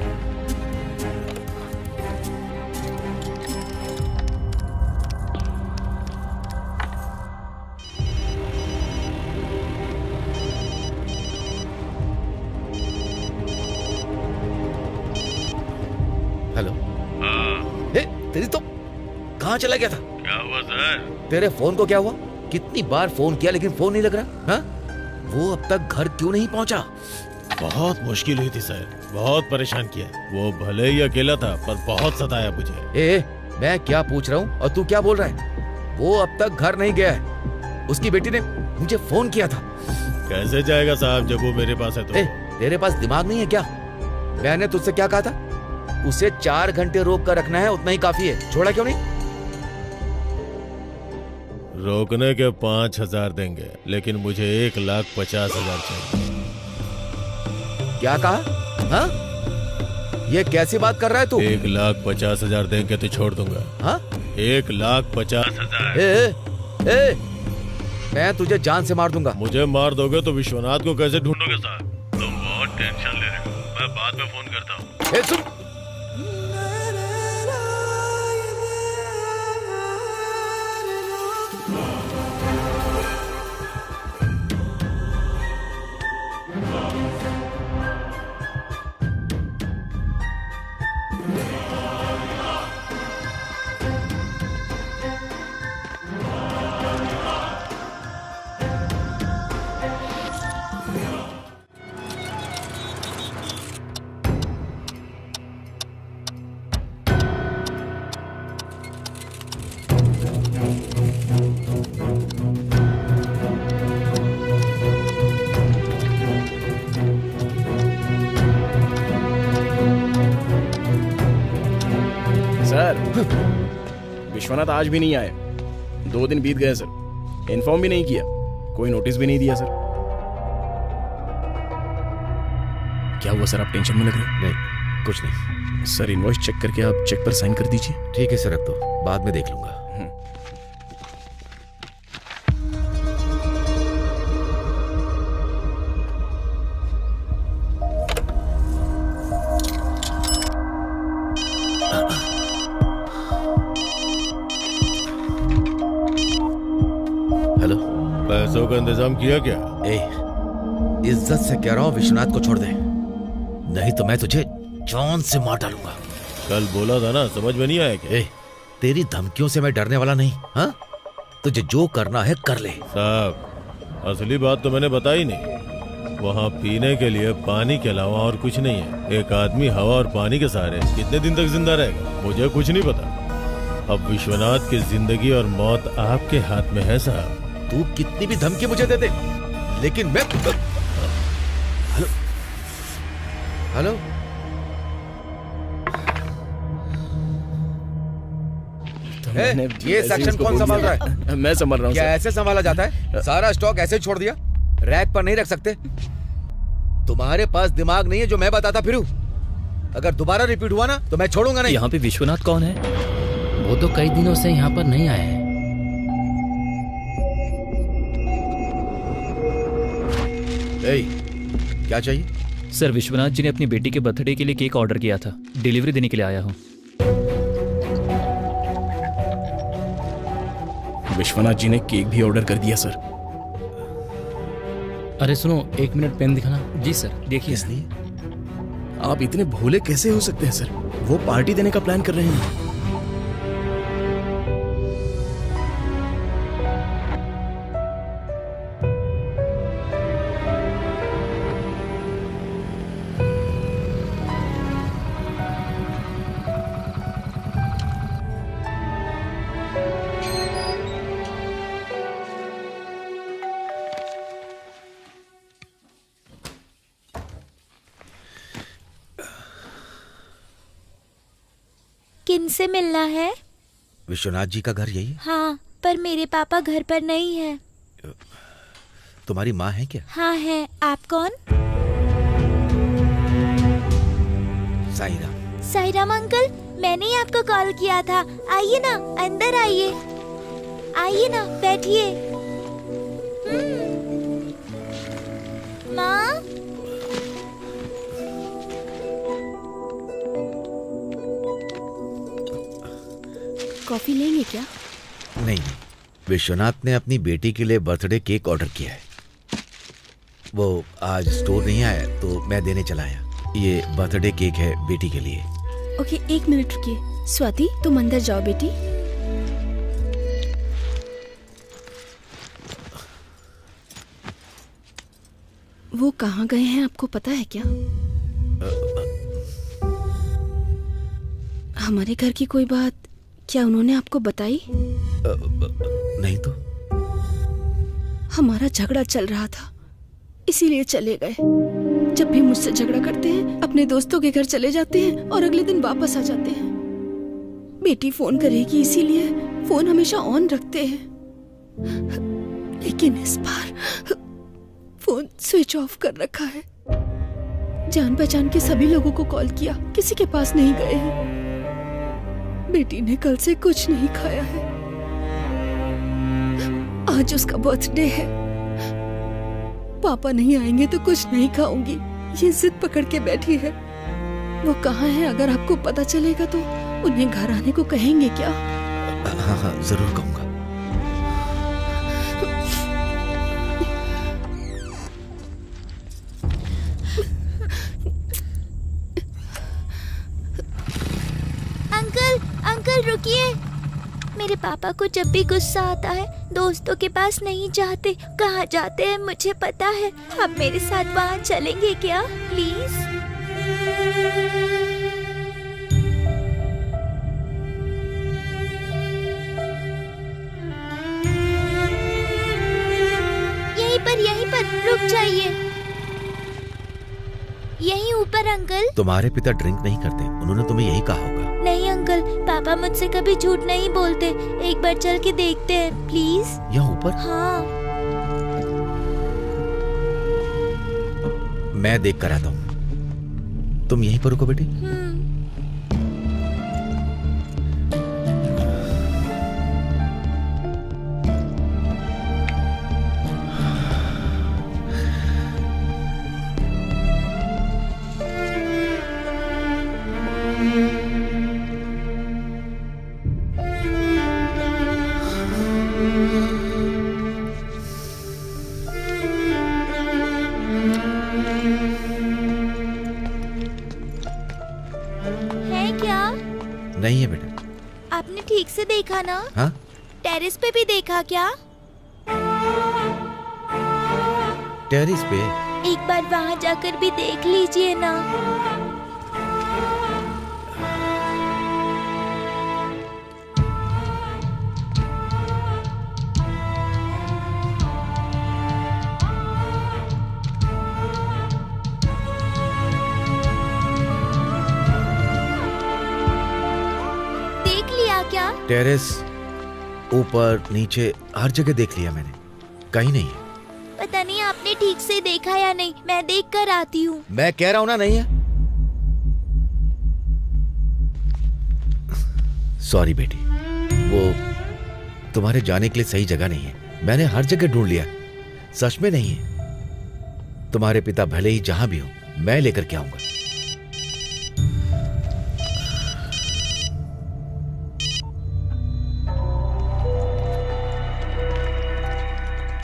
Speaker 12: हेलो। तेरी तो कहाँ चला गया था?
Speaker 15: क्या हुआ सर?
Speaker 12: तेरे फोन को क्या हुआ? कितनी बार फोन किया लेकिन फोन नहीं लग रहा। हाँ? वो अब तक घर क्यों नहीं पहुंचा?
Speaker 15: बहुत मुश्किल हुई थी सर, बहुत परेशान किया। वो भले ही अकेला था पर बहुत सताया मुझे।
Speaker 12: मैं क्या पूछ रहा हूँ और तू क्या बोल रहा है? वो अब तक घर नहीं गया है। उसकी बेटी ने मुझे फोन किया था।
Speaker 15: कैसे जाएगा साहब जब वो मेरे पास है तो?
Speaker 12: तेरे पास दिमाग नहीं है क्या? मैंने तुझसे क्या कहा था? उसे 4 घंटे रोक कर रखना है, उतना ही काफी है। छोड़ा क्यों नहीं?
Speaker 15: रोकने के 5,000 देंगे, लेकिन मुझे 1,50,000 चाहिए।
Speaker 12: क्या कहा? हाँ? ये कैसी बात कर रहा है तू?
Speaker 15: 1,50,000 देंगे तो छोड़ दूंगा।
Speaker 12: हाँ?
Speaker 15: 1,50,000।
Speaker 12: मैं तुझे जान से मार दूंगा।
Speaker 15: मुझे मार दोगे तो विश्वनाथ को कैसे ढूंढोगे साहब? तुम बहुत टेंशन ले रहे हो, मैं बाद में फोन करता हूँ।
Speaker 12: सुन,
Speaker 6: विश्वनाथ आज भी नहीं आए। 2 दिन बीत गए सर, इन्फॉर्म भी नहीं किया, कोई नोटिस भी नहीं दिया सर। क्या हुआ सर, आप टेंशन में लग रहे हो?
Speaker 12: नहीं, कुछ नहीं
Speaker 6: सर। इनवॉइस चेक करके आप चेक पर साइन कर दीजिए।
Speaker 12: ठीक है सर, रख दो, बाद में देख लूंगा।
Speaker 15: पैसों का इंतजाम किया क्या?
Speaker 12: इज्जत से कह रहा हूँ विश्वनाथ को छोड़ दे, नहीं तो मैं तुझे जान से मार डालूंगा।
Speaker 15: कल बोला था ना, समझ में नहीं आया क्या?
Speaker 12: तेरी धमकियों से मैं डरने वाला नहीं। हाँ, तुझे जो करना है कर ले।
Speaker 15: साहब, असली बात तो मैंने बताई नहीं। वहाँ पीने के लिए पानी के अलावा और कुछ नहीं है। एक आदमी हवा और पानी के सहारे कितने दिन तक जिंदा रहेगा, मुझे कुछ नहीं पता। अब विश्वनाथ की जिंदगी और मौत आपके हाथ में है साहब।
Speaker 12: तू कितनी भी धमकी मुझे दे दे, लेकिन मैं हेलो ये सेक्शन कौन संभाल रहा है?
Speaker 6: मैं संभाल रहा हूँ।
Speaker 12: क्या ऐसे संभाला जाता है? सारा स्टॉक ऐसे छोड़ दिया, रैक पर नहीं रख सकते? तुम्हारे पास दिमाग नहीं है जो मैं बताता फिरूं? अगर दोबारा रिपीट हुआ ना तो मैं छोड़ूंगा नहीं।
Speaker 13: यहाँ पे विश्वनाथ कौन है?
Speaker 10: वो तो कई दिनों से यहाँ पर नहीं आए हैं।
Speaker 12: क्या चाहिए?
Speaker 13: सर, विश्वनाथ जी ने अपनी बेटी के बर्थडे के लिए केक ऑर्डर किया था, डिलीवरी देने के लिए आया हूँ।
Speaker 6: विश्वनाथ जी ने केक भी ऑर्डर कर दिया सर।
Speaker 10: अरे सुनो, 1 मिनट पेन दिखाना।
Speaker 13: जी सर, देखिए।
Speaker 6: इसलिए आप इतने भोले कैसे हो सकते हैं सर? वो पार्टी देने का प्लान कर रहे हैं।
Speaker 16: किनसे मिलना है?
Speaker 12: विश्वनाथ जी का घर यही है?
Speaker 16: हाँ, पर मेरे पापा घर पर नहीं है।
Speaker 12: तुम्हारी माँ है क्या?
Speaker 16: हाँ है। आप कौन?
Speaker 12: साईराम।
Speaker 16: साईराम अंकल, मैंने ही आपको कॉल किया था। आइए ना, अंदर आइए। आइए ना, बैठिए। माँ,
Speaker 9: कॉफी लेंगे क्या?
Speaker 12: नहीं, विश्वनाथ ने अपनी बेटी के लिए बर्थडे केक ऑर्डर किया है। वो आज स्टोर नहीं आया तो मैं देने चला आया। ये बर्थडे केक है बेटी के लिए।
Speaker 9: ओके, 1 मिनट रुकिए। स्वाति, तुम अंदर जाओ बेटी। वो कहाँ गए हैं आपको पता है क्या? हमारे घर की कोई बात क्या उन्होंने आपको बताई?
Speaker 12: नहीं तो।
Speaker 9: हमारा झगड़ा चल रहा था, इसीलिए चले गए। जब भी मुझसे झगड़ा करते हैं अपने दोस्तों के घर चले जाते हैं और अगले दिन वापस आ जाते हैं। बेटी फोन करेगी इसीलिए फोन हमेशा ऑन रखते हैं, लेकिन इस बार फोन स्विच ऑफ कर रखा है। जान पहचान के सभी लोगों को कॉल किया, किसी के पास नहीं गए हैं। बेटी ने कल से कुछ नहीं खाया है। आज उसका बर्थडे है। पापा नहीं आएंगे तो कुछ नहीं खाऊंगी, ये जिद पकड़ के बैठी है। वो कहाँ है? अगर आपको पता चलेगा तो उन्हें घर आने को कहेंगे क्या?
Speaker 12: हाँ हाँ जरूर कहूँगा।
Speaker 16: अंकल अंकल रुकिए। मेरे पापा को जब भी गुस्सा आता है दोस्तों के पास नहीं जाते, कहाँ जाते हैं मुझे पता है। आप मेरे साथ वहाँ चलेंगे क्या प्लीज? यहीं पर रुक जाइए। यहीं ऊपर अंकल।
Speaker 12: तुम्हारे पिता ड्रिंक नहीं करते, उन्होंने तुम्हें यही कहा होगा।
Speaker 16: नहीं अंकल, पापा मुझसे कभी झूठ नहीं बोलते। एक बार चल के देखते हैं प्लीज।
Speaker 12: यहाँ ऊपर?
Speaker 16: हाँ।
Speaker 12: मैं देख कर आता हूँ, तुम यहीं पर रुको बेटी। नहीं है बेटा।
Speaker 16: आपने ठीक से देखा ना?
Speaker 12: हाँ?
Speaker 16: टेरेस पे भी देखा क्या?
Speaker 12: टेरेस पे?
Speaker 16: एक बार वहाँ जाकर भी देख लीजिए ना। क्या?
Speaker 12: टेरेस, ऊपर नीचे हर जगह देख लिया मैंने, कहीं नहीं है।
Speaker 16: पता नहीं आपने ठीक से देखा या नहीं, मैं देख कर आती हूँ।
Speaker 12: मैं कह रहा हूँ ना नहीं है। सॉरी बेटी, वो तुम्हारे जाने के लिए सही जगह नहीं है। मैंने हर जगह ढूंढ लिया, सच में नहीं है। तुम्हारे पिता भले ही जहां भी हो, मैं लेकर के आऊंगा।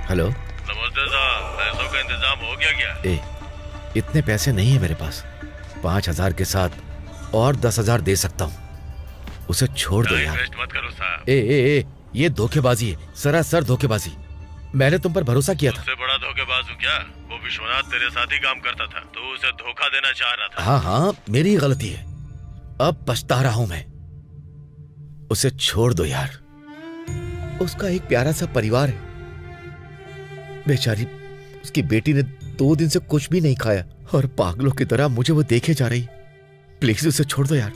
Speaker 12: हेलो।
Speaker 15: नमस्ते साहब, पैसों का इंतजाम हो गया क्या?
Speaker 12: इतने पैसे नहीं है मेरे पास। 5,000 के साथ और 10,000 दे सकता हूँ, उसे छोड़ दो यार।
Speaker 15: मत करो साहब।
Speaker 12: ये धोखेबाजी है, सरासर धोखेबाजी। मैंने तुम पर भरोसा किया था।
Speaker 15: उससे बड़ा धोखेबाज हूँ क्या? वो विश्वनाथ तेरे साथ ही काम करता था, तो उसे धोखा देना चाह रहा था।
Speaker 12: हाँ हाँ, मेरी गलती है, अब पछता रहा हूँ मैं। उसे छोड़ दो यार, उसका एक प्यारा सा परिवार है। बेचारी उसकी बेटी ने 2 दिन से कुछ भी नहीं खाया और पागलों की तरह मुझे वो देखे जा रही। प्लीज उसे छोड़ दो यार,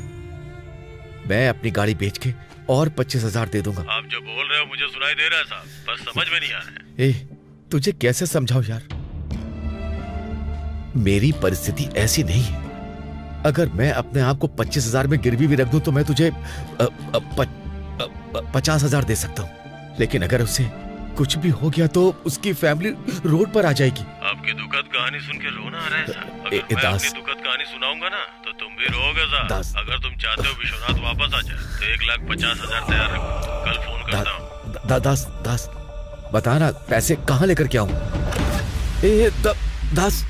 Speaker 12: मैं अपनी गाड़ी बेच के और 25,000 दे दूंगा।
Speaker 15: आप जो बोल रहे हो मुझे सुनाई दे रहा है साहब, बस समझ में नहीं आ रहा है।
Speaker 12: तुझे कैसे समझाऊं यार, मेरी परिस्थिति ऐसी नहीं है। अगर मैं अपने आप को 25,000 में गिरवी भी रख दूं तो मैं तुझे 50,000 दे सकता हूं, लेकिन अगर उसे कुछ भी हो गया तो उसकी फैमिली रोड पर आ जाएगी।
Speaker 15: आपकी दुखद कहानी सुन के रोना आ रहा है साहब। अगर मैं अपनी दुखद कहानी सुनाऊंगा ना तो तुम भी रोओगे साहब। अगर तुम चाहते हो विश्वनाथ वापस आ जाए तो 1,50,000 तैयार रखो, कल फोन करता हूँ।
Speaker 12: दास बता ना, पैसे कहाँ लेकर के आऊं? दास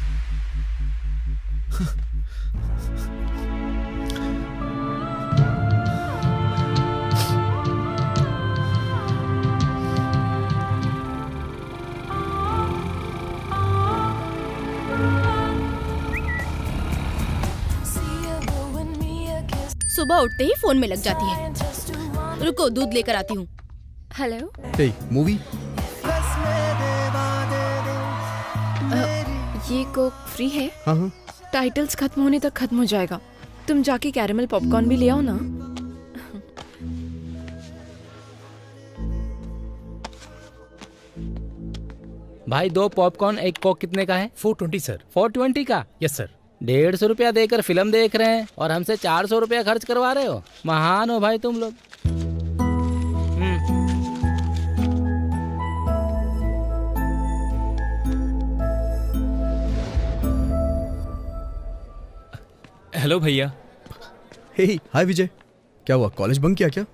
Speaker 7: सुबह उठते ही फोन में लग जाती है। रुको, दूध लेकर आती हूँ।
Speaker 1: हेलो।
Speaker 17: मूवी?
Speaker 1: ये कोक फ्री है?
Speaker 17: हाँ।
Speaker 1: टाइटल्स खत्म होने तक खत्म हो जाएगा। तुम जाके कैरेमल पॉपकॉर्न भी ले आओ ना।
Speaker 10: भाई 2 पॉपकॉर्न 1 कोक कितने का है?
Speaker 2: 420 सर।
Speaker 10: 420 का?
Speaker 2: Yes sir.
Speaker 10: 150 रुपया देकर फिल्म देख रहे हैं और हमसे 400 रुपया खर्च करवा रहे हो। महान हो भाई तुम लोग।
Speaker 13: हेलो भैया।
Speaker 17: हे हाय विजय, क्या हुआ, कॉलेज बंक किया क्या?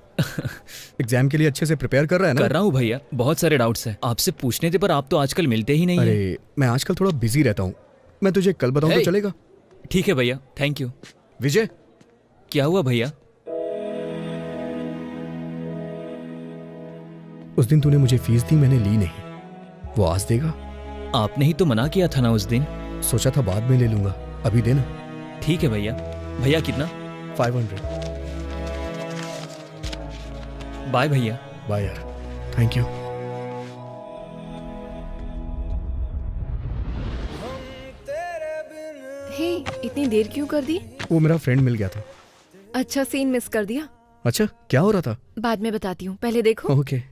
Speaker 17: एग्जाम के लिए अच्छे से प्रिपेयर कर रहा है ना?
Speaker 13: कर रहा हूँ भैया, बहुत सारे डाउट्स हैं। आपसे पूछने थे पर आप तो आजकल मिलते ही नहीं हैं।
Speaker 17: अरे मैं आजकल थोड़ा बिजी रहता हूँ, मैं तुझे कल बताऊँ तो चलेगा?
Speaker 13: ठीक है भैया, थैंक यू।
Speaker 17: विजय,
Speaker 13: क्या हुआ भैया?
Speaker 17: उस दिन तूने मुझे फीस दी, मैंने ली नहीं, वो आज देगा?
Speaker 13: आपने ही तो मना किया था ना उस दिन।
Speaker 17: सोचा था बाद में ले लूंगा, अभी देना।
Speaker 13: ठीक है भैया। भैया कितना?
Speaker 17: 500।
Speaker 13: बाय भैया।
Speaker 17: बाय यार, थैंक यू।
Speaker 1: हे, इतनी देर क्यों कर दी?
Speaker 17: वो मेरा फ्रेंड मिल गया था।
Speaker 1: अच्छा सीन मिस कर दिया।
Speaker 17: अच्छा, क्या हो रहा था?
Speaker 1: बाद में बताती हूँ, पहले देखो।
Speaker 17: ओके।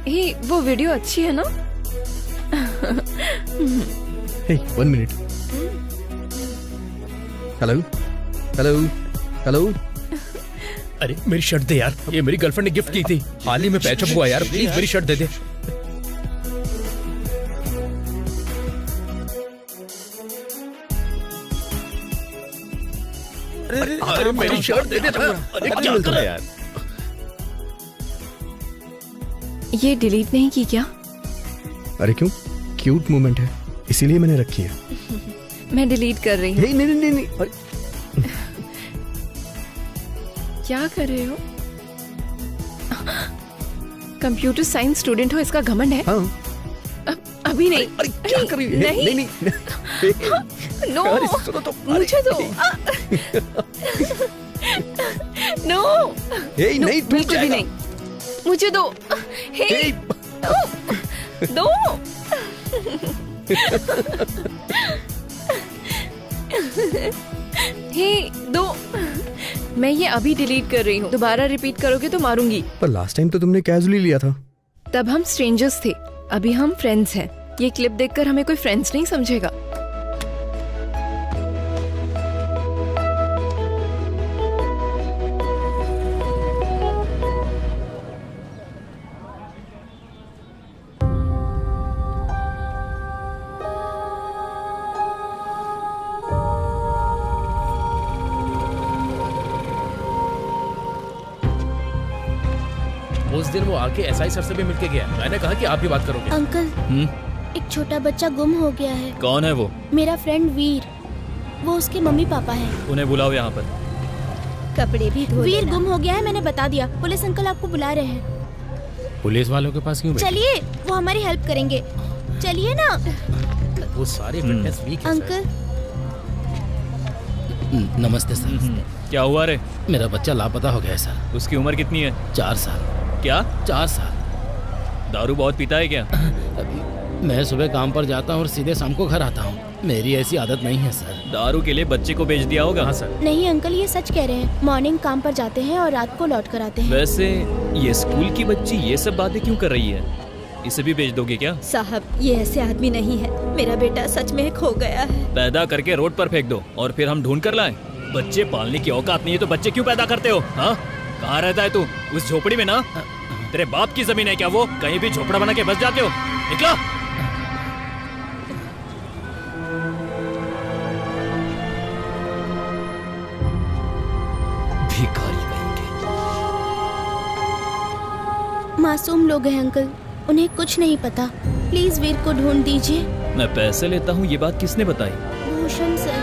Speaker 1: हे, वो वीडियो अच्छी है ना?
Speaker 17: हे, 1 मिनट। Hello hello hello.
Speaker 2: अरे मेरी शर्ट दे यार, ये मेरी गर्लफ्रेंड ने गिफ्ट की थी, हाल ही में पैचअप हुआ यार, प्लीज मेरी शर्ट दे दे। अरे मेरी शर्ट दे दे ना। अरे क्या कर रहा है यार?
Speaker 1: ये डिलीट नहीं की क्या?
Speaker 17: अरे क्यों, क्यूट मोमेंट है इसीलिए मैंने रखी है।
Speaker 1: मैं डिलीट कर रही हूँ।
Speaker 17: नहीं नहीं नहीं नहीं।
Speaker 1: क्या कर रहे हो? कंप्यूटर साइंस स्टूडेंट हो, इसका घमंड है?
Speaker 17: हाँ।
Speaker 1: अभी नहीं।
Speaker 17: अरे क्या कर रही है?
Speaker 1: नहीं
Speaker 17: नहीं
Speaker 1: नो, मुझे दो। नो,
Speaker 17: नहीं तू
Speaker 1: बिल्कुल भी नहीं, मुझे दो। हे, दो। हे, दो। मैं ये अभी डिलीट कर रही हूँ, दोबारा रिपीट करोगे तो मारूंगी।
Speaker 17: पर लास्ट टाइम तो तुमने कैजुअली लिया था।
Speaker 1: तब हम स्ट्रेंजर्स थे, अभी हम फ्रेंड्स हैं। ये क्लिप देखकर हमें कोई फ्रेंड्स नहीं समझेगा।
Speaker 2: उस दिन वो आके एसआई सर से भी मिलके गया, मैंने कहा कि आप भी बात करोगे।
Speaker 16: अंकल, एक छोटा बच्चा गुम हो गया है।
Speaker 13: कौन है वो?
Speaker 16: मेरा फ्रेंड वीर, वो उसके मम्मी पापा हैं।
Speaker 13: उन्हें बुलाओ यहाँ पर।
Speaker 16: कपड़े भी धो वीर गुम हो गया है, मैंने बता दिया। पुलिस अंकल आपको बुला रहे हैं।
Speaker 10: पुलिस वालों के पास क्यों?
Speaker 16: चलिए, वो हमारी हेल्प करेंगे, चलिए ना।
Speaker 2: वो सारे फिटनेस वीक हैं
Speaker 16: अंकल।
Speaker 10: नमस्ते सर।
Speaker 13: क्या हुआ रे?
Speaker 10: मेरा बच्चा लापता हो गया सर।
Speaker 13: उसकी उम्र कितनी है?
Speaker 10: 4 साल।
Speaker 13: क्या?
Speaker 10: 4 साल।
Speaker 13: दारू बहुत पीता है क्या?
Speaker 10: मैं सुबह काम पर जाता हूँ और सीधे शाम को घर आता हूँ, मेरी ऐसी आदत नहीं है सर।
Speaker 13: दारू के लिए बच्चे को बेच दिया होगा?
Speaker 2: हाँ सर।
Speaker 16: नहीं अंकल, ये सच कह रहे हैं। मॉर्निंग काम पर जाते हैं और रात को लौट कर आते हैं।
Speaker 13: वैसे ये स्कूल की बच्ची ये सब बातें क्यों कर रही है? इसे भी बेच दोगे क्या?
Speaker 7: साहब, ये ऐसे आदमी नहीं है, मेरा बेटा सच में खो गया है।
Speaker 13: पैदा करके रोड पर फेंक दो और फिर हम ढूंढ कर लाएं। बच्चे पालने की औकात नहीं है तो बच्चे क्यों पैदा करते हो? हाँ, कहाँ रहता है तू? उस झोपड़ी में ना? तेरे बाप की जमीन है क्या वो? कहीं भी झोपड़ा बना के बस जाते हो? निकलो। भिखारी कहीं के।
Speaker 16: मासूम लोग हैं अंकल, उन्हें कुछ नहीं पता। प्लीज वीर को ढूंढ दीजिए।
Speaker 13: मैं पैसे लेता हूँ, ये बात किसने बताई?
Speaker 16: भूषण सर।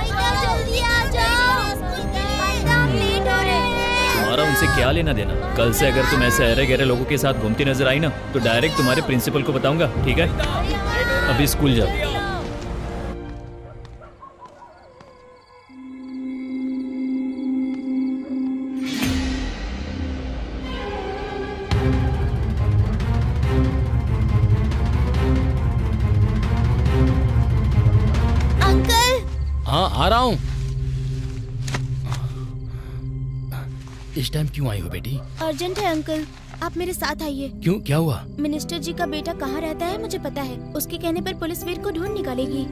Speaker 16: जल्दी आ जाओ, लेट हो रहे हैं।
Speaker 13: तुम्हारा उनसे क्या लेना देना? कल से अगर तुम ऐसे अरे गहरे लोगों के साथ घूमती नजर आई ना तो डायरेक्ट तुम्हारे प्रिंसिपल को बताऊंगा, ठीक है? अभी स्कूल जाओ।
Speaker 10: हाँ, आ रहा हूँ। इस टाइम क्यों आई हो बेटी?
Speaker 16: अर्जेंट है अंकल, आप मेरे साथ आइए।
Speaker 10: क्यों, क्या हुआ?
Speaker 16: मिनिस्टर जी का बेटा कहाँ रहता है मुझे पता है। उसके कहने पर पुलिस वीर को ढूंढ निकालेगी।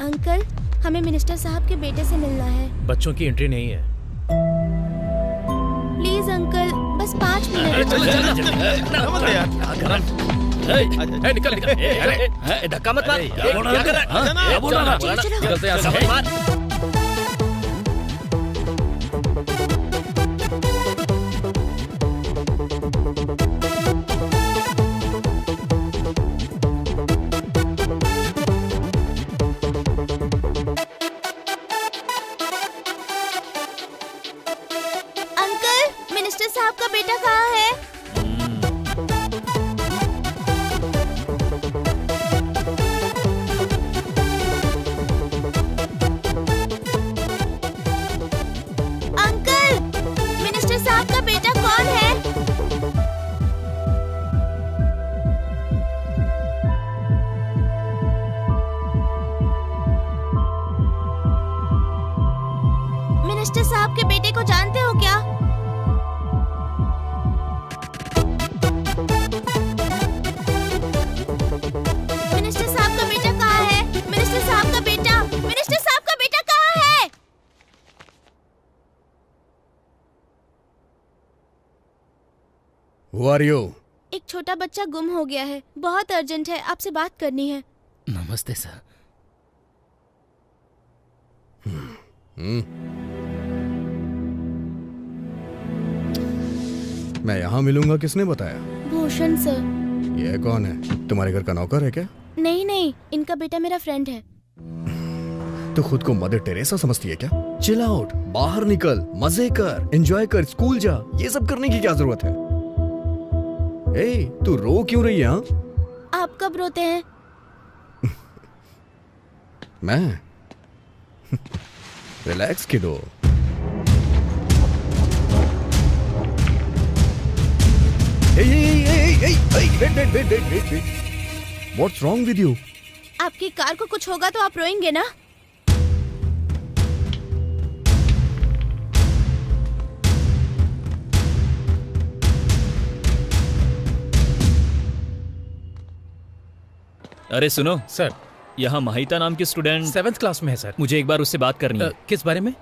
Speaker 16: अंकल, हमें मिनिस्टर साहब के बेटे से मिलना है।
Speaker 2: बच्चों की एंट्री नहीं है।
Speaker 16: प्लीज अंकल, बस 5 मिनट।
Speaker 13: निकल निकल, धक्का मत मार। क्या कर रहा है? बोल रहा है, निकलते यहाँ से, मार।
Speaker 16: अंकल, मिनिस्टर साहब का बेटा कहाँ है? मिनिस्टर साहब के बेटे को जानते हो क्या? मिनिस्टर साहब का बेटा कहाँ है? मिनिस्टर साहब का बेटा, मिनिस्टर साहब का बेटा कहाँ है?
Speaker 17: Who are you?
Speaker 16: एक छोटा बच्चा गुम हो गया है, बहुत अर्जेंट है, आपसे बात करनी है।
Speaker 10: नमस्ते सर।
Speaker 17: मैं यहाँ मिलूंगा, किसने बताया?
Speaker 16: भूषण सर।
Speaker 17: ये कौन है? तुम्हारे घर का नौकर है क्या?
Speaker 16: नहीं नहीं, इनका बेटा मेरा फ्रेंड है।
Speaker 17: तो खुद को मदर टेरेसा समझती है क्या? चिल आउट, बाहर निकल, मजे कर, एंजॉय कर, स्कूल जा, ये सब करने की क्या जरूरत है? ए, तू रो क्यों रही है?
Speaker 16: आप कब रोते हैं?
Speaker 17: मैं रिलैक्स किडो। What's wrong with you?
Speaker 16: आपकी कार को कुछ होगा तो आप रोएंगे ना?
Speaker 13: अरे सुनो
Speaker 2: सर,
Speaker 13: यहाँ महिता नाम की स्टूडेंट
Speaker 2: 7th क्लास में है सर।
Speaker 13: मुझे एक बार उससे बात करनी है।
Speaker 2: किस बारे में?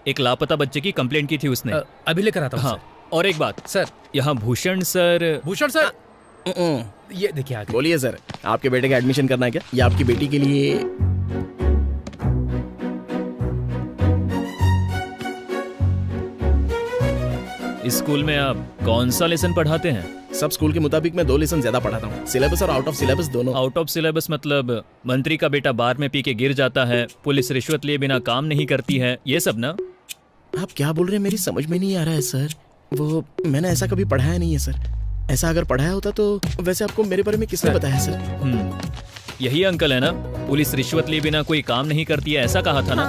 Speaker 13: एक लापता बच्चे की कंप्लेंट की थी उसने।
Speaker 2: अभी लेकर आता हूँ।
Speaker 13: हाँ, और एक बात
Speaker 2: सर,
Speaker 13: यहाँ भूषण सर।
Speaker 2: ये देखिए आगे।
Speaker 6: बोलिए सर, आपके बेटे का एडमिशन करना है क्या? या आपकी बेटी के लिए?
Speaker 13: इस स्कूल में आप कौन सा लेसन पढ़ाते हैं?
Speaker 6: सब स्कूल के मुताबिक मैं 2 लेसन ज्यादा पढ़ाता हूँ, सिलेबस और आउट ऑफ सिलेबस दोनों।
Speaker 13: आउट ऑफ सिलेबस मतलब मंत्री का बेटा बार में पी के गिर जाता है, पुलिस रिश्वत लिए बिना काम नहीं करती है, ये सब ना?
Speaker 6: आप क्या बोल रहे हैं, मेरी समझ में नहीं आ रहा है सर। वो मैंने ऐसा कभी पढ़ाया नहीं है सर। ऐसा अगर पढ़ाया होता तो वैसे आपको मेरे बारे में किसने बताया सर?
Speaker 13: यही अंकल है ना, पुलिस रिश्वत लिए बिना कोई काम नहीं करती है, ऐसा कहा था ना?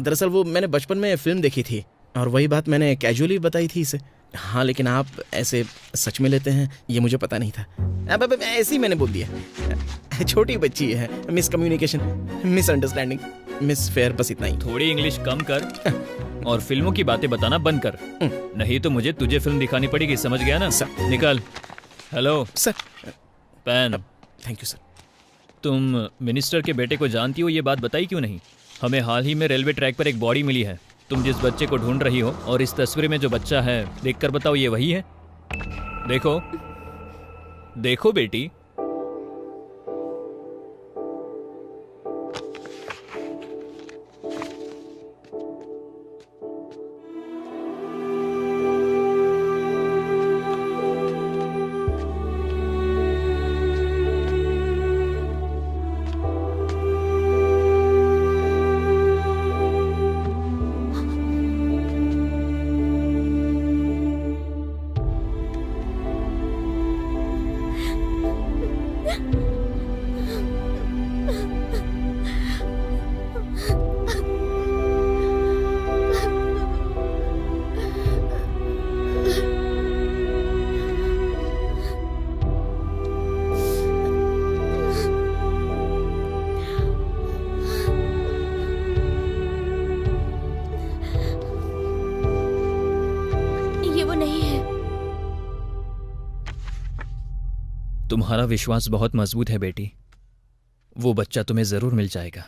Speaker 6: दरअसल वो मैंने बचपन में फिल्म देखी थी और वही बात मैंने कैजुअली बताई थी इसे। हाँ, लेकिन आप ऐसे सच में लेते हैं ये मुझे पता नहीं था। अब ऐसे ही मैंने बोल दिया। छोटी बच्ची है, miss communication, miss understanding, miss fair, बस इतना ही।
Speaker 13: थोड़ी इंग्लिश कम कर और फिल्मों की बातें बताना बंद कर, नहीं तो मुझे तुझे फिल्म दिखानी पड़ेगी, समझ गया ना?
Speaker 6: सर
Speaker 13: निकल। Hello
Speaker 6: sir.
Speaker 13: Pen.
Speaker 6: Thank you sir.
Speaker 13: तुम मिनिस्टर के बेटे को जानती हो, ये बात बताई क्यों नहीं? हमें हाल ही में रेलवे ट्रैक पर एक बॉडी मिली है। तुम जिस बच्चे को ढूंढ रही हो और इस तस्वीर में जो बच्चा है, देखकर बताओ ये वही है? देखो देखो बेटी।
Speaker 7: ये वो नहीं है।
Speaker 13: तुम्हारा विश्वास बहुत मजबूत है बेटी, वो बच्चा तुम्हें जरूर मिल जाएगा।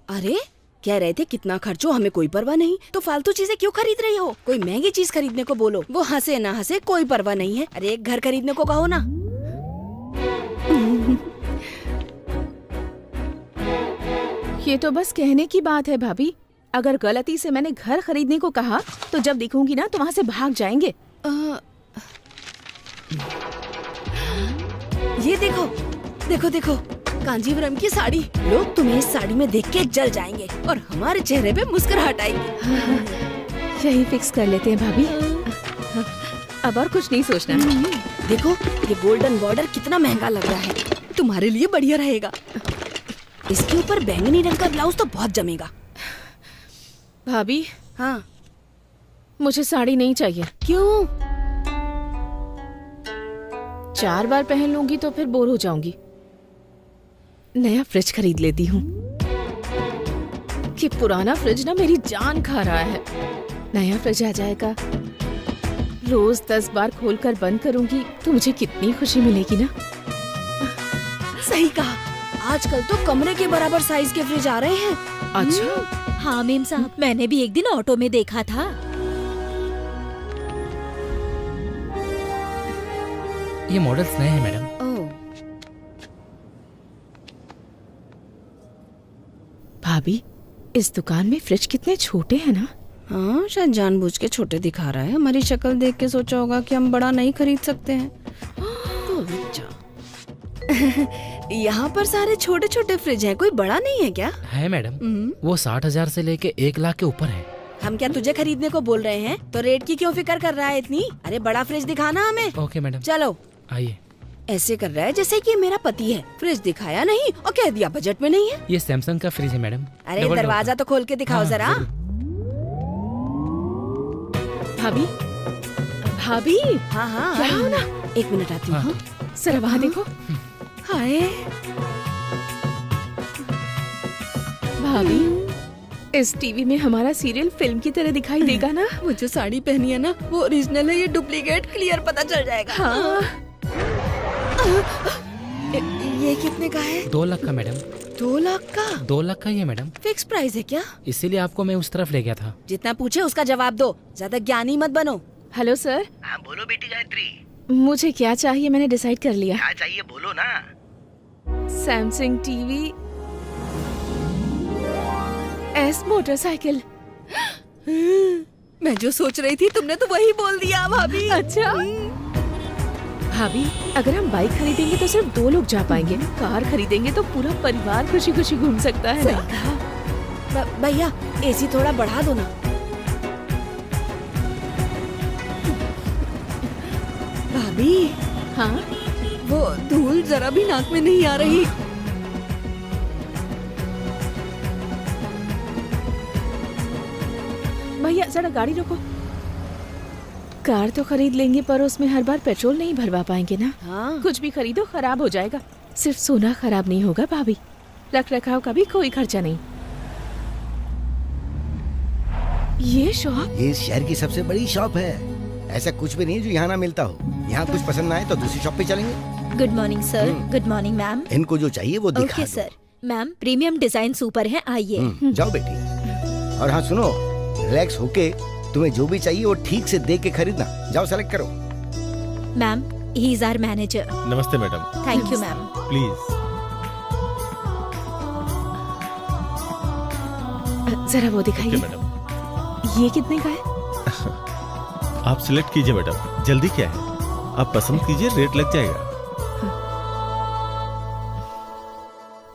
Speaker 9: अरे कह रहे थे कितना खर्चो, हमें कोई परवाह नहीं, तो फालतू चीजें क्यों खरीद रही हो? कोई महंगी चीज खरीदने को बोलो, वो हंसे ना हंसे कोई परवाह नहीं है। अरे एक घर खरीदने को कहो ना।
Speaker 8: ये तो बस कहने की बात है भाभी। अगर गलती से मैंने घर खरीदने को कहा तो जब दिखूंगी ना तो वहाँ से भाग जाएंगे।
Speaker 9: ये देखो देखो देखो, कांजीवरम की साड़ी। लोग तुम्हें इस साड़ी में देख के जल जाएंगे और हमारे चेहरे पे मुस्कुराहट आएगी।
Speaker 8: यही फिक्स कर लेते हैं भाभी। अब और कुछ नहीं सोचना।
Speaker 9: देखो ये गोल्डन बॉर्डर कितना महंगा लग रहा है, तुम्हारे लिए बढ़िया रहेगा। इसके ऊपर बैंगनी रंग का ब्लाउज तो बहुत जमेगा।
Speaker 8: भाभी
Speaker 9: हाँ,
Speaker 8: मुझे साड़ी नहीं चाहिए।
Speaker 9: क्यों?
Speaker 8: 4 बार पहन लूंगी तो फिर बोर हो जाऊंगी। नया फ्रिज खरीद लेती हूँ। कि पुराना फ्रिज ना मेरी जान खा रहा है। नया फ्रिज आ जाएगा, रोज 10 बार खोलकर बंद करूंगी तो मुझे कितनी खुशी मिलेगी ना।
Speaker 9: सही कहा, आजकल तो कमरे के बराबर साइज के फ्रिज आ रहे हैं।
Speaker 8: अच्छा
Speaker 7: हाँ मेम साहब, मैंने भी एक दिन ऑटो में देखा था।
Speaker 2: ये मॉडल्स नए हैं मैडम।
Speaker 8: भाभी इस दुकान में फ्रिज कितने छोटे हैं ना।
Speaker 9: हाँ शायद जानबूझ के छोटे दिखा रहा है। हमारी शक्ल देख के सोचा होगा कि हम बड़ा नहीं खरीद सकते हैं। यहाँ पर सारे छोटे छोटे फ्रिज हैं, कोई बड़ा नहीं है क्या?
Speaker 2: है मैडम, वो 60,000 से लेके 1 लाख के ऊपर है।
Speaker 9: हम क्या तुझे खरीदने को बोल रहे हैं? तो रेट की क्यों फिक्र कर रहा है इतनी? अरे बड़ा फ्रिज दिखाना हमें।
Speaker 2: Okay madam.
Speaker 9: चलो
Speaker 2: आइए।
Speaker 9: ऐसे कर रहा है जैसे कि मेरा पति है। फ्रिज दिखाया नहीं और कह दिया बजट में नहीं है।
Speaker 2: ये सैमसंग का फ्रिज है मैडम।
Speaker 9: अरे दरवाजा तो खोल के दिखाओ जरा।
Speaker 8: भाभी भाभी।
Speaker 9: हाँ हाँ
Speaker 8: क्या हो ना,
Speaker 9: 1 मिनट आती हूँ।
Speaker 8: जरा वहाँ देखो।
Speaker 9: हाय
Speaker 8: भाभी, इस टीवी में हमारा सीरियल फिल्म की तरह दिखाई देगा ना?
Speaker 9: वो जो साड़ी पहनी है ना वो ओरिजिनल है, ये डुप्लीकेट क्लियर पता चल जाएगा।
Speaker 8: हाँ।
Speaker 9: ये कितने का है?
Speaker 2: 2 लाख का मैडम।
Speaker 9: 2 लाख का?
Speaker 2: 2 लाख का ही है मैडम।
Speaker 9: फिक्स प्राइस है क्या?
Speaker 2: इसीलिए आपको मैं उस तरफ ले गया था।
Speaker 9: जितना पूछे उसका जवाब दो, ज्यादा ज्ञानी मत बनो।
Speaker 8: Hello sir.
Speaker 11: हाँ बोलो बेटी गायत्री।
Speaker 8: मुझे क्या चाहिए मैंने डिसाइड कर लिया।
Speaker 11: क्या चाहिए बोलो ना।
Speaker 8: Samsung TV, S motorcycle.
Speaker 9: मैं जो सोच रही थी तुमने तो वही बोल दिया भाभी।
Speaker 8: अच्छा भाभी, अगर हम बाइक खरीदेंगे तो सिर्फ 2 लोग जा पाएंगे। कार खरीदेंगे तो पूरा परिवार खुशी खुशी घूम सकता है ना।
Speaker 9: भैया एसी थोड़ा बढ़ा दो ना। भाभी
Speaker 8: हाँ,
Speaker 9: वो धूल जरा भी नाक में नहीं आ रही।
Speaker 8: भैया जरा गाड़ी रोको। कार तो खरीद लेंगे पर उसमें हर बार पेट्रोल नहीं भरवा पाएंगे ना।
Speaker 9: हाँ।
Speaker 8: कुछ भी खरीदो खराब हो जाएगा। सिर्फ सोना खराब नहीं होगा भाभी, रख रखाव का भी कोई खर्चा नहीं। ये शॉप,
Speaker 11: ये शहर की सबसे बड़ी शॉप है। ऐसा कुछ भी नहीं जो यहाँ ना मिलता हो। यहाँ कुछ पसंद ना आए तो दूसरी शॉप पे चलेंगे।
Speaker 7: Good morning sir. Good morning ma'am.
Speaker 11: इनको जो चाहिए वो दिखा
Speaker 7: okay sir. Ma'am premium design super है, आइए।
Speaker 11: जाओ बेटी। और हाँ सुनो, रिलैक्स होके तुम्हें जो भी चाहिए वो ठीक से देख के खरीदना। जाओ सेलेक्ट करो।
Speaker 7: Ma'am he is our manager.
Speaker 15: नमस्ते madam.
Speaker 7: Thank you ma'am.
Speaker 15: Please.
Speaker 8: जरा वो दिखाइए।
Speaker 15: मैडम
Speaker 8: ये कितने का है?
Speaker 15: आप सिलेक्ट कीजिए मैडम, जल्दी क्या है, आप पसंद कीजिए, रेट लग जाएगा।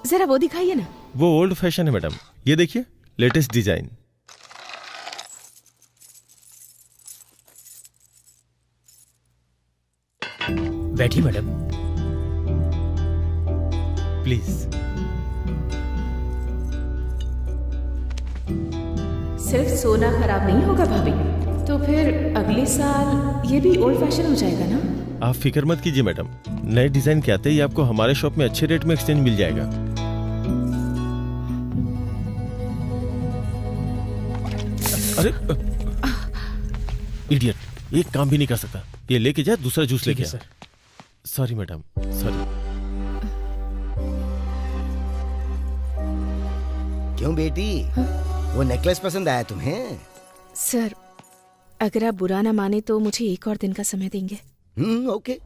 Speaker 8: जरा वो दिखाइए ना।
Speaker 15: वो ओल्ड फैशन है मैडम, ये देखिए लेटेस्ट डिजाइन।
Speaker 2: बैठिए मैडम।
Speaker 15: प्लीज।
Speaker 8: सिर्फ सोना खराब नहीं होगा भाभी, तो फिर अगले साल ये भी ओल्ड फैशन हो जाएगा ना?
Speaker 15: आप फिक्र मत कीजिए मैडम, नए डिजाइन के आते ही आपको हमारे शॉप में अच्छे रेट में एक्सचेंज मिल जाएगा। अरे इडियट, एक काम भी नहीं कर सकता। ये लेके जा, दूसरा जूस लेके आ। Sorry madam, sorry.
Speaker 11: क्यों बेटी, वो नेकलेस पसंद आया तुम्हें?
Speaker 3: सर, अगर आप बुरा ना माने तो मुझे एक और दिन का समय देंगे।
Speaker 11: ओके।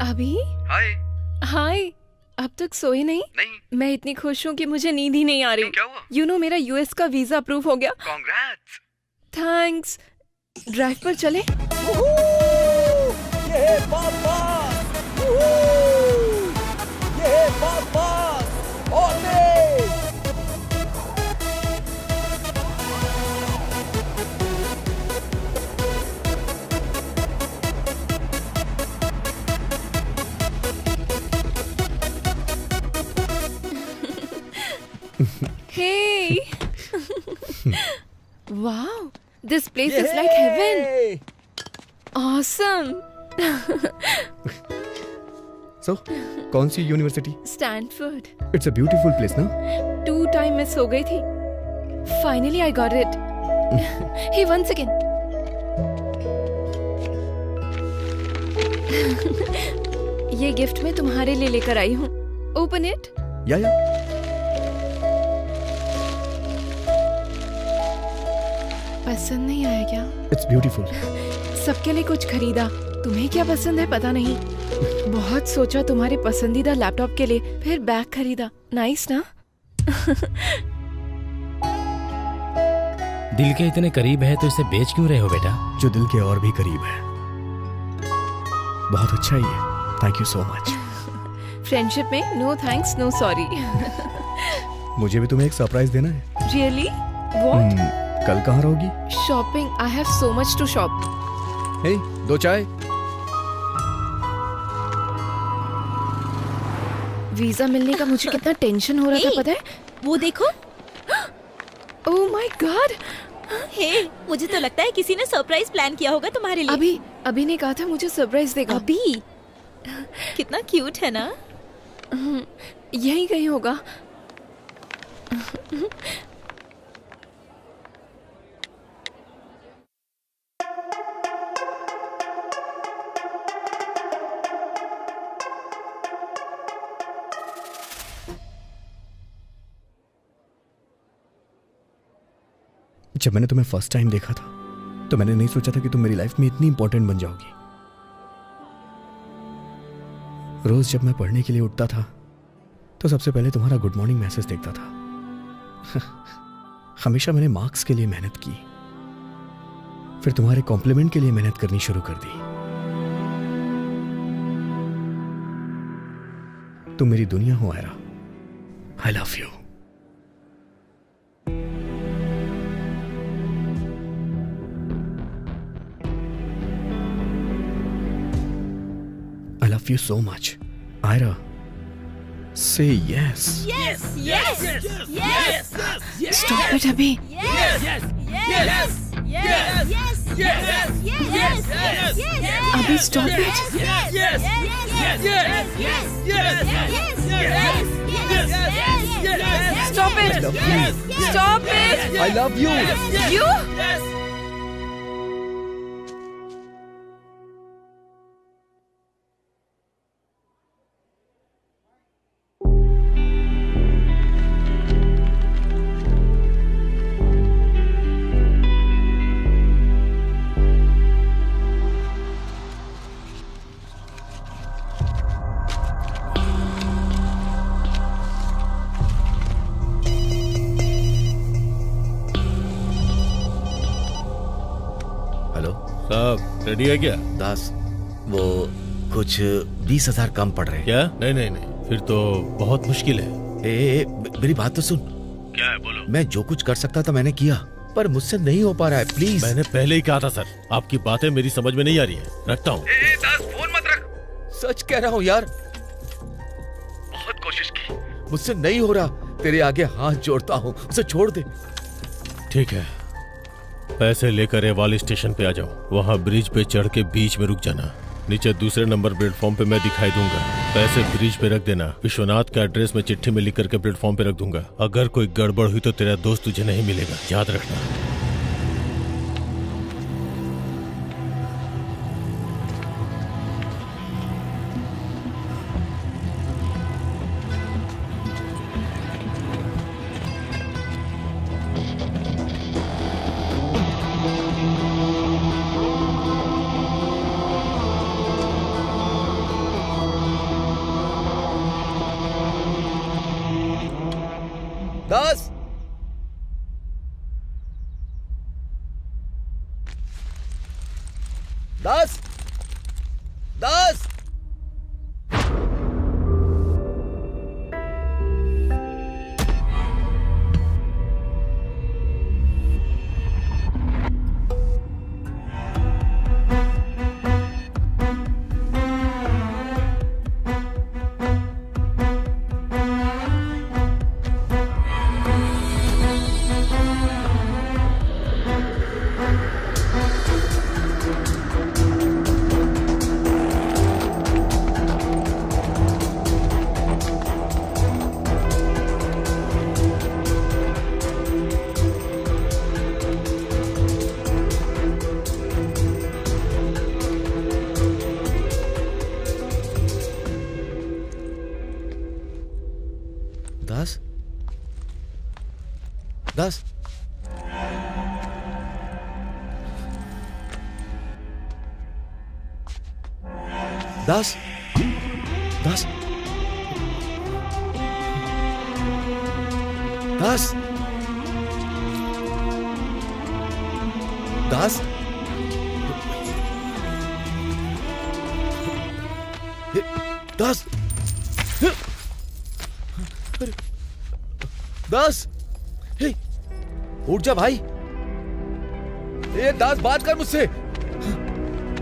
Speaker 1: अभी हाय, अब तक सोए नहीं? मैं इतनी खुश हूँ कि मुझे नींद ही नहीं आ रही। क्या हुआ? यू नो, मेरा यूएस का वीजा अप्रूव हो गया।
Speaker 18: कांग्रेट्स।
Speaker 1: थैंक्स। ड्राइव पर चले?
Speaker 18: ये पापा, ये पापा,
Speaker 1: Hey! Wow, this place is like heaven. Awesome.
Speaker 17: So, कौन सी university?
Speaker 1: Stanford.
Speaker 17: It's a beautiful place, ना?
Speaker 1: 2 times मिस हो गई थी. Finally, I got it. Hey, once again. ये गिफ्ट मैं तुम्हारे लिए लेकर आई हूँ. Open it.
Speaker 17: या.
Speaker 1: पसंद नहीं आया क्या?
Speaker 17: It's beautiful.
Speaker 1: सबके लिए कुछ खरीदा. तुम्हें क्या पसंद है पता नहीं. बहुत सोचा तुम्हारे पसंदीदा लैपटॉप के लिए, फिर बैग खरीदा. नाइस ना?
Speaker 2: दिल के इतने करीब है तो इसे बेच क्यों रहे हो बेटा?
Speaker 17: जो दिल के और भी करीब है. बहुत अच्छा ही है. Thank you so much.
Speaker 1: Friendship में नो थैंक्स नो सॉरी.
Speaker 17: मुझे भी तुम्हें एक सरप्राइज देना है.
Speaker 1: रियली? व्हाट?
Speaker 17: कल कहाँ रहोगी?
Speaker 1: Shopping. I have so much to shop.
Speaker 17: Hey, 2 चाय.
Speaker 1: वीजा मिलने का मुझे कितना टेंशन हो रहा था पता है?
Speaker 7: वो देखो.
Speaker 1: Oh my God.
Speaker 7: हे, मुझे तो लगता है किसी ने सरप्राइज प्लान किया होगा तुम्हारे लिए.
Speaker 1: अभी ने कहा था मुझे सरप्राइज देगा.
Speaker 7: अभी? कितना क्यूट है ना?
Speaker 1: यही कहीं होगा.
Speaker 17: जब मैंने तुम्हें फर्स्ट टाइम देखा था तो मैंने नहीं सोचा था कि तुम मेरी लाइफ में इतनी इंपॉर्टेंट बन जाओगी. रोज जब मैं पढ़ने के लिए उठता था तो सबसे पहले तुम्हारा गुड मॉर्निंग मैसेज देखता था. हमेशा मैंने मार्क्स के लिए मेहनत की, फिर तुम्हारे कॉम्प्लीमेंट के लिए मेहनत करनी शुरू कर दी. तुम मेरी दुनिया हो Ayra. I love you. I love you so much. Ira, say yes.
Speaker 18: Yes, yes, yes, yes, yes.
Speaker 1: Stop it, Abhi.
Speaker 18: Yes, yes, yes, yes, yes, yes, yes, yes, yes.
Speaker 1: Abhi, stop it.
Speaker 18: Yes, yes, yes, yes, yes, yes, yes, yes, yes.
Speaker 1: Stop it.
Speaker 17: I love you.
Speaker 1: Stop it.
Speaker 17: I love you.
Speaker 1: You?
Speaker 18: Yes.
Speaker 15: Ready है क्या?
Speaker 12: दास, वो कुछ 20,000 कम पड़ रहे हैं.
Speaker 15: क्या? नहीं, फिर तो बहुत मुश्किल है.
Speaker 12: मेरी बात तो सुन.
Speaker 15: क्या है? बोलो.
Speaker 12: मैं जो कुछ कर सकता था मैंने किया, पर मुझसे नहीं हो पा रहा है. प्लीज.
Speaker 15: मैंने पहले ही कहा था सर, आपकी बातें मेरी समझ में नहीं आ रही है. रखता हूँ.
Speaker 12: दास, फोन मत रख. सच कह रहा हूँ यार, बहुत कोशिश की, मुझसे नहीं हो रहा. तेरे आगे हाथ जोड़ता हूँ, उसे छोड़ दे।
Speaker 15: ठीक है, पैसे लेकर रेवाली स्टेशन पे आ जाओ। वहाँ ब्रिज पे चढ़ के बीच में रुक जाना। नीचे दूसरे नंबर प्लेटफॉर्म पे मैं दिखाई दूंगा। पैसे ब्रिज पे रख देना। विश्वनाथ का एड्रेस मैं चिट्ठी में लिख करके प्लेटफॉर्म पे रख दूंगा। अगर कोई गड़बड़ हुई तो तेरा दोस्त तुझे नहीं मिलेगा, याद रखना।
Speaker 12: दास, दास, दास। दास, दास, दास, दास, दास, दास, दास, दास, हे, उठ जा भाई। ए दास, बात कर मुझसे।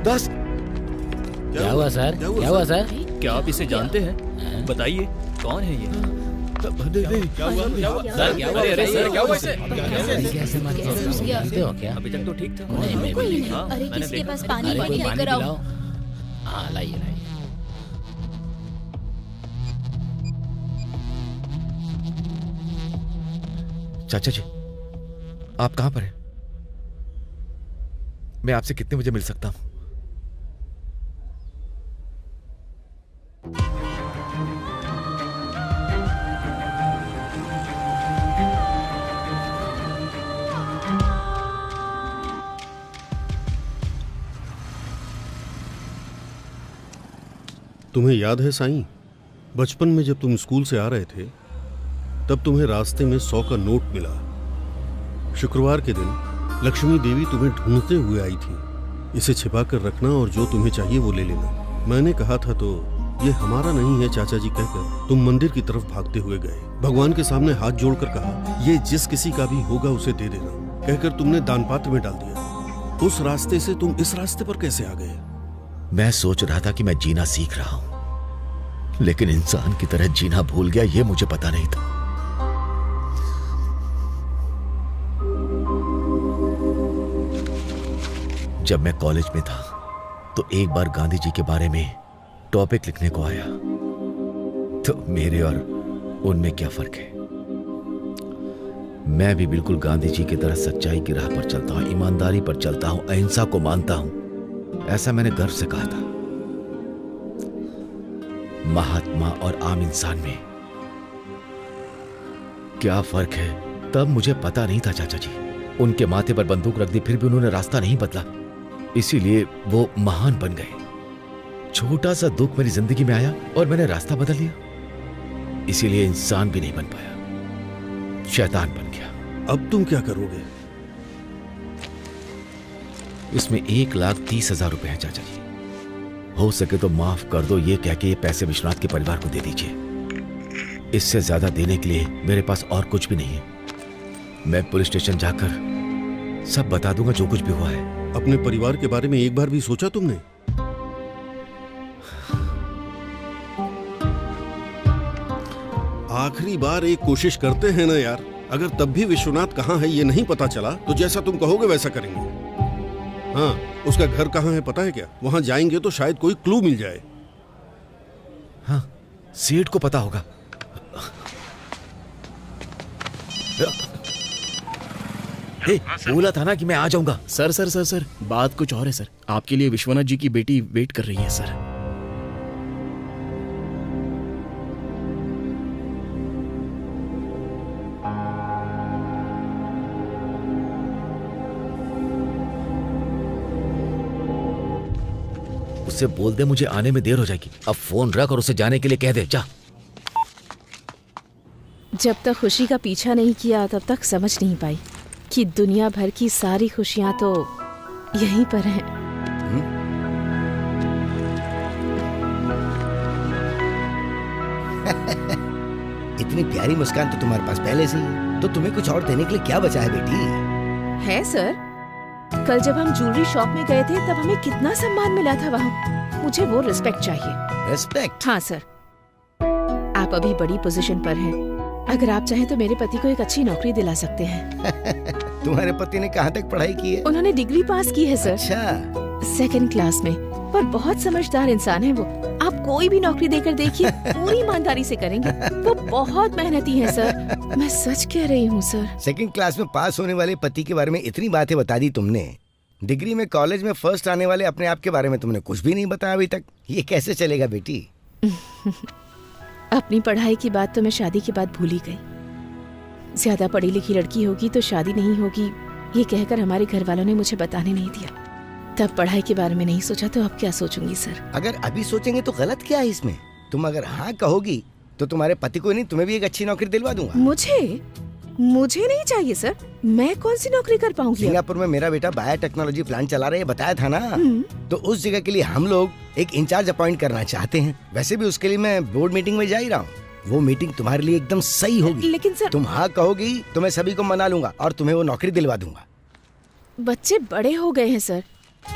Speaker 12: दास,
Speaker 10: क्या हुआ सर? क्या हुआ सर?
Speaker 13: क्या आप इसे जानते हैं? बताइए कौन है ये?
Speaker 10: क्या हुआ?
Speaker 13: सर क्या हुआ? अरे सर क्या हुआ इसे?
Speaker 10: क्या?
Speaker 13: अभी तक तो ठीक था।
Speaker 10: नहीं, मैं भी नहीं।
Speaker 7: अरे
Speaker 13: मैंने
Speaker 7: किसी के
Speaker 13: देखा।
Speaker 7: पास पानी वानी लेकर आओ।
Speaker 10: हाँ लाइए लाइए।
Speaker 12: चाचा जी, आप कहां पर हैं? मैं आपसे कितने बजे मिल सकता हूं?
Speaker 5: तुम्हें याद है साईं, बचपन में जब तुम स्कूल से आ रहे थे तब तुम्हें रास्ते में 100 का नोट मिला। शुक्रवार के दिन लक्ष्मी देवी तुम्हें ढूंढते हुए आई थी। इसे छिपा कर रखना और जो तुम्हें चाहिए वो ले लेना। मैंने कहा था तो ये हमारा नहीं है चाचा जी कहकर तुम मंदिर की तरफ भागते हुए गए। भगवान के सामने हाथ जोड़कर कहा, ये जिस किसी का भी होगा उसे दे देना, कहकर तुमने दान पात्र में डाल दिया। उस रास्ते से तुम इस रास्ते पर कैसे आ गए?
Speaker 12: मैं सोच रहा था कि मैं जीना सीख रहा हूं, लेकिन इंसान की तरह जीना भूल गया, ये मुझे पता नहीं था। जब मैं कॉलेज में था तो एक बार गांधी जी के बारे में टॉपिक लिखने को आया, तो मेरे और उनमें क्या फर्क है। मैं भी बिल्कुल गांधी जी की तरह सच्चाई की राह पर चलता हूं, ईमानदारी पर चलता हूं, अहिंसा को मानता हूं, ऐसा मैंने गर्व से कहा था। महात्मा और आम इंसान में क्या फर्क है तब मुझे पता नहीं था चाचा जी। उनके माथे पर बंदूक रख दी फिर भी उन्होंने रास्ता नहीं बदला, इसीलिए वो महान बन गए। छोटा सा दुख मेरी जिंदगी में आया और मैंने रास्ता बदल लिया, इसीलिए इंसान भी नहीं बन पाया, शैतान बन गया।
Speaker 5: अब तुम क्या करोगे?
Speaker 12: इसमें 1,30,000 रुपए है चाचा जी, हो सके तो माफ कर दो, ये कह के ये पैसे विश्वनाथ के परिवार को दे दीजिए। इससे ज्यादा देने के लिए मेरे पास और कुछ भी नहीं है। मैं पुलिस स्टेशन जाकर सब बता दूंगा जो कुछ भी हुआ है।
Speaker 5: अपने परिवार के बारे में एक बार भी सोचा तुमने? आखिरी बार एक कोशिश करते हैं ना यार। अगर तब भी विश्वनाथ कहाँ है ये नहीं पता चला तो जैसा तुम कहोगे वैसा करेंगे। हाँ, उसका घर कहाँ है पता है क्या? वहां जाएंगे तो शायद कोई क्लू मिल जाए।
Speaker 12: हाँ, सेठ को पता होगा। बोला था ना कि मैं आ जाऊंगा।
Speaker 6: सर, बात कुछ और है सर। आपके लिए विश्वनाथ जी की बेटी वेट कर रही है सर।
Speaker 12: उससे बोल दे मुझे आने में देर हो जाएगी। अब फोन रख और उसे जाने के लिए कह दे। जा।
Speaker 3: जब तक खुशी का पीछा नहीं किया तब तक समझ नहीं पाई कि दुनिया भर की सारी खुशियां तो यहीं पर हैं।
Speaker 11: इतनी प्यारी मुस्कान तो तुम्हारे पास पहले से ही, तो तुम्हें कुछ और देने के लिए क्या बचा है बेटी?
Speaker 3: है सर, कल जब हम ज्वेलरी शॉप में गए थे तब हमें कितना सम्मान मिला था वहाँ। मुझे वो रिस्पेक्ट चाहिए।
Speaker 11: रिस्पेक्ट?
Speaker 3: हाँ सर। आप अभी बड़ी पोजीशन पर हैं। अगर आप चाहें तो मेरे पति को एक अच्छी नौकरी दिला सकते हैं।
Speaker 11: तुम्हारे पति ने कहाँ तक पढ़ाई की है?
Speaker 3: उन्होंने डिग्री पास की है सर।
Speaker 11: अच्छा।
Speaker 3: 2nd क्लास में, पर बहुत समझदार इंसान है वो। आप कोई भी नौकरी देकर देखिए, पूरी ईमानदारी से करेंगे। वो बहुत मेहनती है सर, मैं सच कह रही हूँ सर।
Speaker 11: 2nd क्लास में पास होने वाले पति के बारे में इतनी बातें बता दी तुमने। डिग्री में कॉलेज में फर्स्ट आने वाले अपने आप के बारे में तुमने कुछ भी नहीं बताया अभी तक। ये कैसे चलेगा बेटी?
Speaker 3: अपनी पढ़ाई की बात तो मैं शादी के बाद भूल ही गई। ज्यादा पढ़ी लिखी लड़की होगी तो शादी नहीं होगी, ये कहकर हमारे घर वालों ने मुझे बताने नहीं दिया। तब पढ़ाई के बारे में नहीं सोचा तो अब क्या सोचूंगी सर?
Speaker 11: अगर अभी सोचेंगे तो गलत क्या है इसमें? तुम अगर हाँ कहोगी तो तुम्हारे पति को नहीं, तुम्हें भी एक अच्छी नौकरी दिलवा दूंगा।
Speaker 3: मुझे नहीं चाहिए सर। मैं कौन सी नौकरी कर पाऊंगी?
Speaker 11: सिंगापुर में मेरा बेटा बायोटेक्नोलॉजी प्लांट चला रहे, बताया था ना। तो उस जगह के लिए हम लोग एक इंचार्ज अपॉइंट करना चाहते हैं। वैसे भी उसके लिए मैं बोर्ड मीटिंग में जा ही रहा हूँ। वो मीटिंग तुम्हारे लिए एकदम सही होगी।
Speaker 3: लेकिन सर,
Speaker 11: तुम हाँ कहोगी तो मैं सभी को मना लूंगा और तुम्हें वो नौकरी दिलवा दूंगा।
Speaker 3: बच्चे बड़े हो गए हैं सर,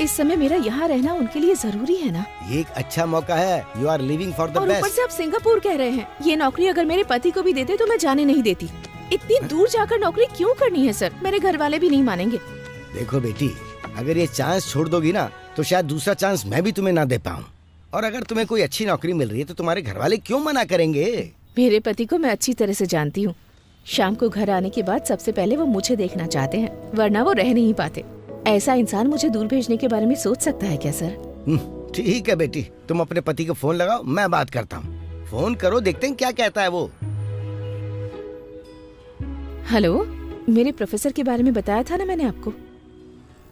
Speaker 3: इस समय मेरा यहाँ रहना उनके लिए जरूरी है ना।
Speaker 11: ये एक अच्छा मौका है। You are living for the best.
Speaker 3: और ऊपर से आप सिंगापुर कह रहे हैं। ये नौकरी अगर मेरे पति को भी देते तो मैं जाने नहीं देती। इतनी दूर जाकर नौकरी क्यों करनी है सर? मेरे घर वाले भी नहीं मानेंगे।
Speaker 11: देखो बेटी, अगर ये चांस छोड़ दोगी ना तो शायद दूसरा चांस मैं भी तुम्हें ना दे पाऊँ। और अगर तुम्हें कोई अच्छी नौकरी मिल रही है तो तुम्हारे घर वाले क्यों मना करेंगे?
Speaker 3: मेरे पति को मैं अच्छी तरह से जानती हूँ। शाम को घर आने के बाद सबसे पहले वो मुझे देखना चाहते हैं, वरना वो रह नहीं पाते। ऐसा इंसान मुझे दूर भेजने के बारे में सोच सकता है क्या सर?
Speaker 11: ठीक है बेटी, तुम अपने पति को फोन लगाओ, मैं बात करता हूँ। फोन करो, देखते हैं क्या कहता है वो।
Speaker 3: हेलो, मेरे प्रोफेसर के बारे में बताया था ना मैंने आपको,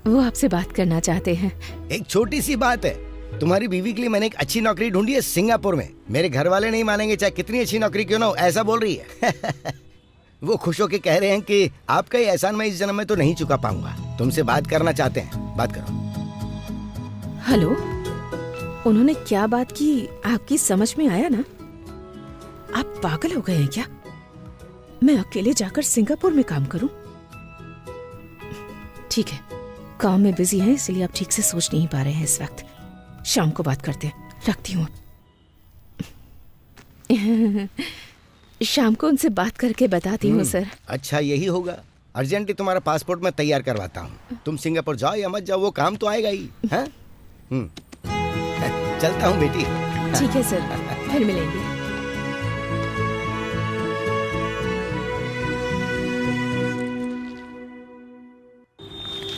Speaker 3: वो आपसे बात करना चाहते हैं।
Speaker 11: एक छोटी सी बात है, तुम्हारी बीवी के लिए मैंने एक अच्छी नौकरी ढूंढी है सिंगापुर में। मेरे घर वाले नहीं मानेंगे चाहे कितनी अच्छी नौकरी क्यों ना हो, ऐसा बोल रही है। वो खुश होके कह रहे हैं कि आपका ये एहसान मैं इस जन्म में तो नहीं चुका पाऊंगा। तुमसे बात करना चाहते हैं, बात करो।
Speaker 3: हेलो, उन्होंने क्या बात की आपकी समझ में आया ना? आप पागल हो गए हैं क्या? मैं अकेले जाकर सिंगापुर में काम करूं? ठीक है, काम में बिजी हैं इसलिए आप ठीक से सोच नहीं पा रहे हैं इस वक्त। शाम को बात करते हैं, रखती हूँ। शाम को उनसे बात करके बताती हूँ सर।
Speaker 11: अच्छा, यही होगा। अर्जेंटली तुम्हारा पासपोर्ट मैं तैयार करवाता हूँ। तुम सिंगापुर जाओ या मत जाओ, वो काम तो आएगा ही। हाँ? चलता हूँ बेटी।
Speaker 3: ठीक है सर, फिर मिलेंगे।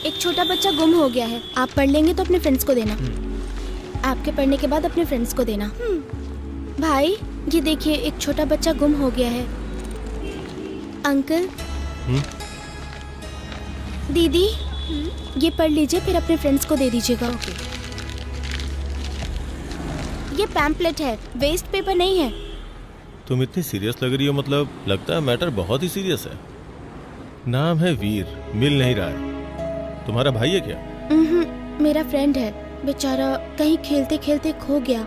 Speaker 19: एक छोटा बच्चा गुम हो गया है। आप पढ़ लेंगे तो अपने फ्रेंड्स को देना। आपके पढ़ने के बाद अपने फ्रेंड्स को देना। भाई, ये देखिए, एक छोटा बच्चा गुम हो गया है। अंकल, दीदी, ये पढ़ लीजिए, फिर अपने फ्रेंड्स को दे दीजिएगा। ये पैम्पलेट है, वेस्ट पेपर नहीं है।
Speaker 15: तुम इतनी सीरियस लग रही हो, मतलब लगता है मैटर बहुत ही सीरियस है। नाम है वीर, मिल नहीं रहा है। तुम्हारा भाई है क्या?
Speaker 19: मेरा फ्रेंड है, बेचारा कहीं खेलते खेलते खो गया।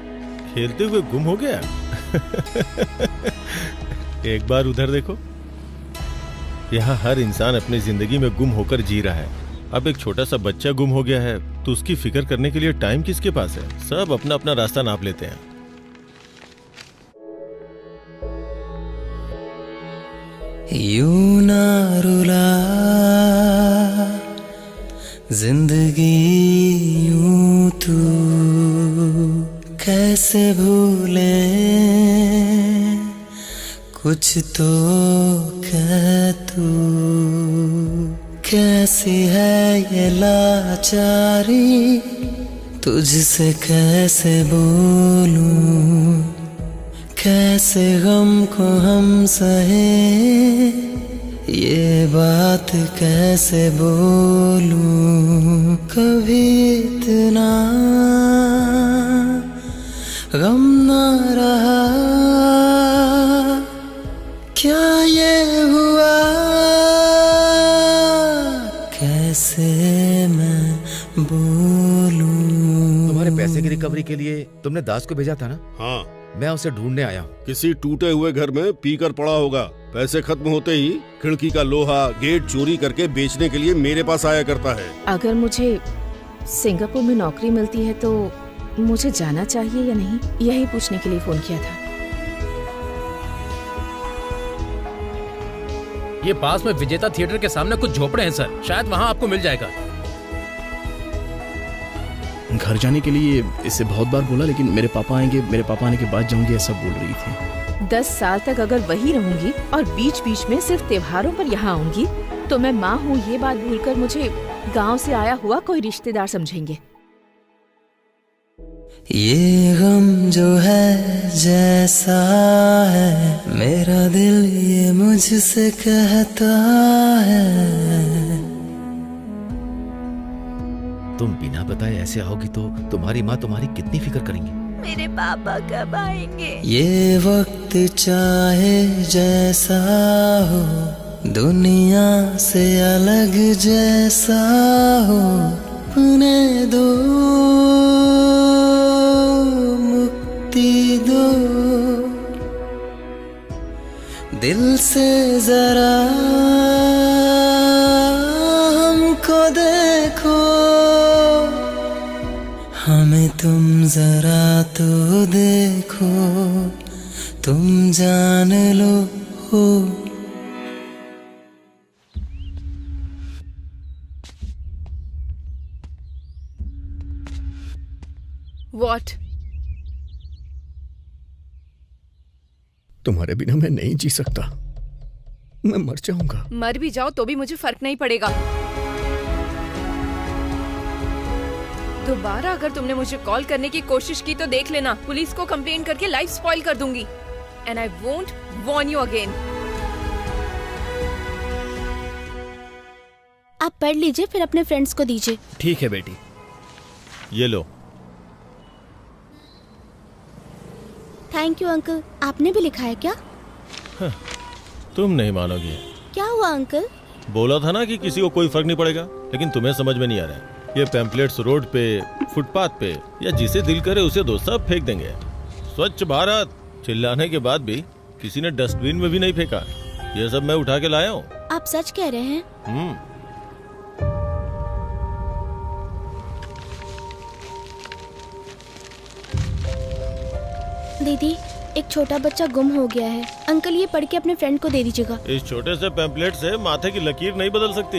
Speaker 15: खेलते हुए गुम हो गया? एक बार उधर देखो। यहाँ हर इंसान अपनी जिंदगी में गुम होकर जी रहा है। अब एक छोटा सा बच्चा गुम हो गया है तो उसकी फिक्र करने के लिए टाइम किसके पास है? सब अपना अपना रास्ता नाप लेते हैं।
Speaker 20: यूं ना रुला जिंदगी यूं तू कैसे भूले कुछ तो कह तू कैसी है ये लाचारी तुझसे कैसे बोलूं कैसे गम को हम सहे ये बात कैसे बोलूं कभी इतना गम ना रहा क्या ये हुआ कैसे मैं बोलूं।
Speaker 12: तुम्हारे पैसे की रिकवरी के लिए तुमने दास को भेजा था ना?
Speaker 5: हाँ,
Speaker 12: मैं उसे ढूंढने आया हूँ।
Speaker 5: किसी टूटे हुए घर में पीकर पड़ा होगा। पैसे खत्म होते ही खिड़की का लोहा गेट चोरी करके बेचने के लिए मेरे पास आया करता है।
Speaker 8: अगर मुझे सिंगापुर में नौकरी मिलती है तो मुझे जाना चाहिए या नहीं, यही पूछने के लिए फोन किया था।
Speaker 2: ये पास में विजेता थिएटर के सामने कुछ झोपड़े हैं सर, शायद वहाँ आपको मिल जाएगा।
Speaker 6: घर जाने के लिए इससे बहुत बार बोला, लेकिन मेरे पापा आएंगे, मेरे पापा आने के बाद जाऊंगी, ऐसा बोल रही थी।
Speaker 8: 10 साल तक अगर वही रहूंगी और बीच बीच में सिर्फ त्योहारों पर यहाँ आऊंगी तो मैं माँ हूँ ये बात भूलकर मुझे गांव से आया हुआ कोई रिश्तेदार समझेंगे।
Speaker 20: ये गम जो है जैसा है मेरा दिल ये मुझसे कहता है।
Speaker 12: तुम बिना बताए ऐसे आओगी तो तुम्हारी माँ तुम्हारी कितनी फिक्र करेंगी।
Speaker 16: मेरे पापा कब आएंगे?
Speaker 20: ये वक्त चाहे जैसा हो दुनिया से अलग जैसा हो उन्हें दो मुक्ति दो दिल से जरा हमको देखो हमें तुम जरा तो देखो तुम जान लो हो।
Speaker 8: What?
Speaker 17: तुम्हारे बिना मैं नहीं जी सकता, मैं मर जाऊंगा।
Speaker 1: मर भी जाओ तो भी मुझे फर्क नहीं पड़ेगा। दोबारा अगर तुमने मुझे कॉल करने की कोशिश की तो देख लेना, पुलिस को कंप्लेन करके लाइफ स्पॉइल कर दूंगी। And I won't Warne you again.
Speaker 19: आप पढ़ लीजिए फिर अपने फ्रेंड्स को दीजिए।
Speaker 13: ठीक है बेटी।
Speaker 15: ये लो।
Speaker 19: Thank you uncle. आपने भी लिखा है क्या?
Speaker 15: तुम नहीं मानोगे।
Speaker 19: क्या हुआ अंकल?
Speaker 15: बोला था ना कि किसी को कोई फर्क नहीं पड़ेगा, लेकिन तुम्हें समझ में नहीं आ रहा है। ये पैम्पलेट्स रोड पे, फुटपाथ पे या जिसे दिल करे उसे दो सब फेंक देंगे। स्वच्छ भारत चिल्लाने के बाद भी किसी ने डस्टबिन में भी नहीं फेंका। ये सब मैं उठा के लाया हूँ।
Speaker 19: आप सच कह रहे हैं? दीदी एक छोटा बच्चा गुम हो गया है। अंकल ये पढ़ के अपने फ्रेंड को दे दीजिएगा।
Speaker 15: इस छोटे से पैम्पलेट से माथे की लकीर नहीं बदल सकती।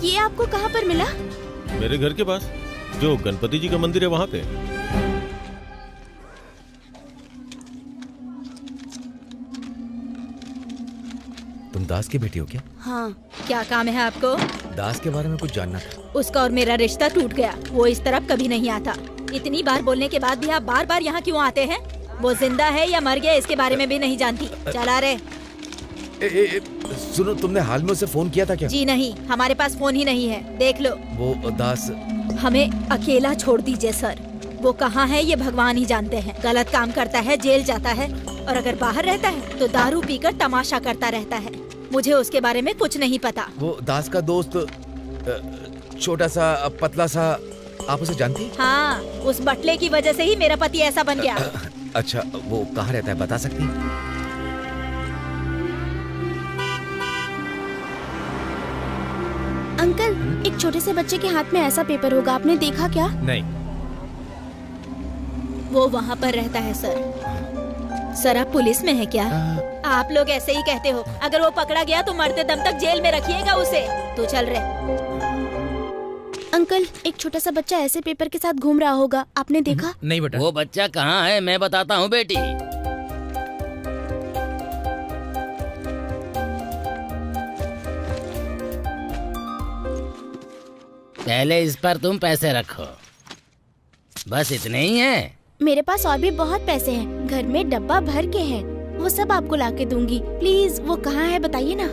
Speaker 19: ये आपको कहाँ पर मिला?
Speaker 15: मेरे घर के पास जो गणपति जी का मंदिर है वहाँ पे।
Speaker 12: तुम दास की बेटी हो क्या?
Speaker 7: हाँ। क्या काम है आपको?
Speaker 12: दास के बारे में कुछ जानना था।
Speaker 7: उसका और मेरा रिश्ता टूट गया। वो इस तरफ कभी नहीं आता। इतनी बार बोलने के बाद भी आप बार बार यहाँ क्यों आते हैं? वो जिंदा है या मर गया इसके बारे में भी नहीं जानती। चला रे।
Speaker 12: सुनो, तुमने हाल में उसे फोन किया था क्या?
Speaker 7: जी नहीं, हमारे पास फोन ही नहीं है। देख लो।
Speaker 12: वो दास।
Speaker 7: हमें अकेला छोड़ दीजिए सर। वो कहाँ है ये भगवान ही जानते हैं। गलत काम करता है, जेल जाता है, और अगर बाहर रहता है तो दारू पीकर तमाशा करता रहता है। मुझे उसके बारे में कुछ नहीं पता।
Speaker 12: वो दास का दोस्त छोटा सा पतला सा, आप उसे जानती?
Speaker 7: हाँ, उस बटले की वजह से ही मेरा पति ऐसा बन गया।
Speaker 12: अच्छा, वो कहाँ रहता है बता सकती?
Speaker 19: अंकल, एक छोटे से बच्चे के हाथ में ऐसा पेपर होगा, आपने देखा क्या?
Speaker 2: नहीं।
Speaker 7: वो वहाँ पर रहता है सर। सर आप पुलिस में है क्या? आप लोग ऐसे ही कहते हो। अगर वो पकड़ा गया तो मरते दम तक जेल में रखिएगा उसे। तू चल रहे।
Speaker 19: अंकल, एक छोटा सा बच्चा ऐसे पेपर के साथ घूम रहा होगा, आपने देखा?
Speaker 2: नहीं बेटा।
Speaker 10: वो बच्चा कहाँ है मैं बताता हूँ बेटी। पहले इस पर तुम पैसे रखो। बस इतने ही हैं?
Speaker 19: मेरे पास और भी बहुत पैसे हैं, घर में डब्बा भर के हैं, वो सब आपको लाके दूंगी। प्लीज वो कहाँ है बताइए ना।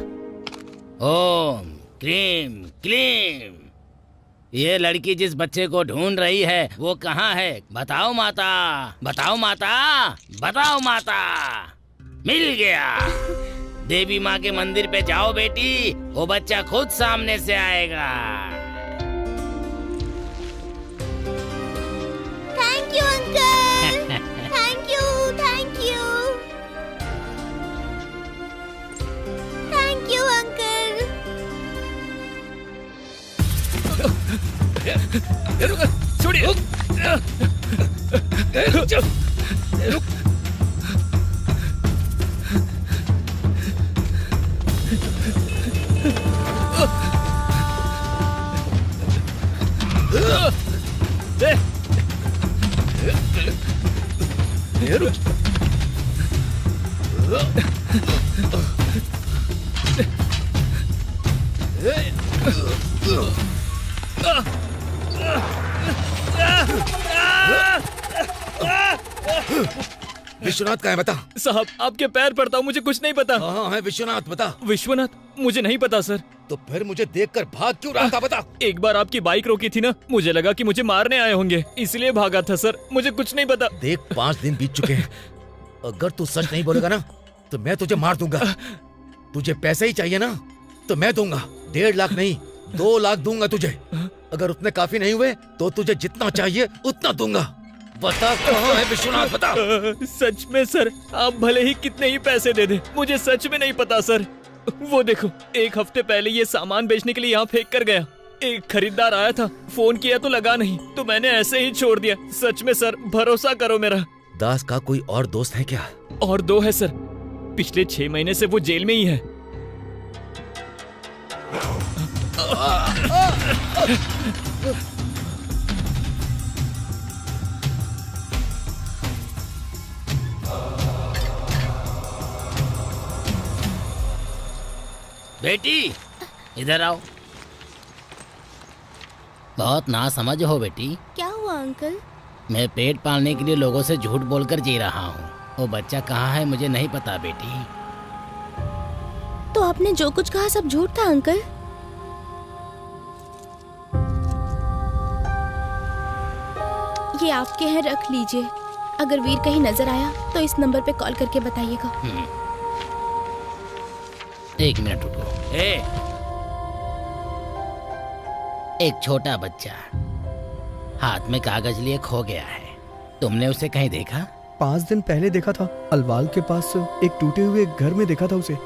Speaker 10: ओम क्रीम क्लीम। ये लड़की जिस बच्चे को ढूंढ रही है वो कहाँ है? बताओ माता, बताओ माता, बताओ माता। मिल गया। देवी माँ के मंदिर पे जाओ बेटी, वो बच्चा खुद सामने से आएगा।
Speaker 16: Thank you uncle. Thank you, thank you, thank you uncle.
Speaker 13: छोड़िए।
Speaker 12: विश्वनाथ कहाँ है बता।
Speaker 13: साहब आपके पैर पड़ता हूँ, मुझे कुछ नहीं पता।
Speaker 12: हाँ है विश्वनाथ, बता।
Speaker 13: विश्वनाथ, मुझे नहीं पता सर।
Speaker 12: तो फिर मुझे देखकर भाग क्यों रहा था बता।
Speaker 13: एक बार आपकी बाइक रोकी थी ना, मुझे लगा कि मुझे मारने आए होंगे, इसलिए भागा था सर। मुझे कुछ नहीं पता।
Speaker 12: देख 5 दिन बीत चुके हैं, अगर तू सच नहीं बोलेगा ना तो मैं तुझे मार दूंगा। तुझे पैसे ही चाहिए ना तो मैं दूंगा। 1.5 लाख नहीं 2 लाख दूंगा तुझे। अगर उतने काफी नहीं हुए तो तुझे जितना चाहिए उतना दूंगा। बता कहाँ है विश्वनाथ, बता।
Speaker 13: सच में सर, आप भले ही कितने ही पैसे दे दे, मुझे सच में नहीं पता सर। वो देखो, 1 हफ्ते पहले ये सामान बेचने के लिए यहाँ फेंक कर गया। एक खरीदार आया था, फोन किया तो लगा नहीं, तो मैंने ऐसे ही छोड़ दिया। सच में सर, भरोसा करो मेरा।
Speaker 12: दास का कोई और दोस्त है क्या?
Speaker 13: और 2 है सर, पिछले 6 महीने से वो जेल में ही है।
Speaker 10: बेटी इधर आओ। बहुत नासमझ हो बेटी।
Speaker 19: क्या हुआ अंकल?
Speaker 10: मैं पेट पालने के लिए लोगों से झूठ बोलकर जी रहा हूँ। वो बच्चा कहाँ है मुझे नहीं पता बेटी।
Speaker 19: तो आपने जो कुछ कहा सब झूठ था अंकल? ये आपके हैं, रख लीजिए। अगर वीर कहीं नजर आया तो इस नंबर पे कॉल करके बताइएगा।
Speaker 10: 1 मिनट रुको। एक छोटा बच्चा हाथ में कागज लिए खो गया है। तुमने उसे कहीं देखा?
Speaker 17: 5 दिन पहले देखा था, अलवाल के पास एक टूटे हुए घर में देखा था उसे।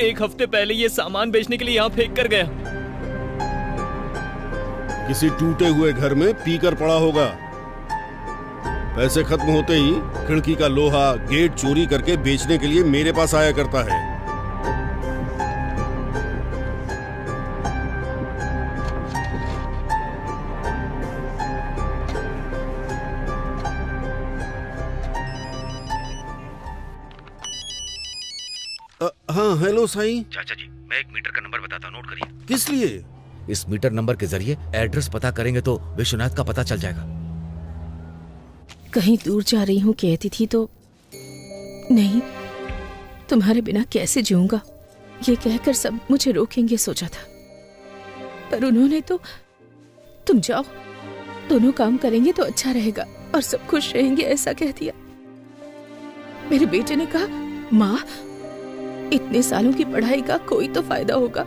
Speaker 13: एक हफ्ते पहले ये सामान बेचने के लिए यहाँ फेंक कर गया।
Speaker 5: किसी टूटे हुए घर में पीकर पड़ा होगा। पैसे खत्म होते ही खिड़की का लोहा गेट चोरी करके बेचने के लिए मेरे पास आया करता है। हाँ हेलो साईं।
Speaker 12: चाचा जी, मैं एक मीटर का नंबर बताता हूँ, नोट करिए।
Speaker 5: किस लिए?
Speaker 12: इस मीटर नंबर के जरिए एड्रेस पता करेंगे तो विश्वनाथ का पता चल जाएगा।
Speaker 8: कहीं दूर जा रही हूँ कहती थी तो नहीं, तुम्हारे बिना कैसे जीऊंगा ये कहकर सब मुझे रोकेंगे सोचा था, पर उन्होंने तो तुम जाओ, दोनों काम करेंगे तो अच्छा रहेगा और सब खुश रहेंगे ऐसा कह दिया। मेरे बेटे ने कहा माँ इतने सालों की पढ़ाई का कोई तो फायदा होगा।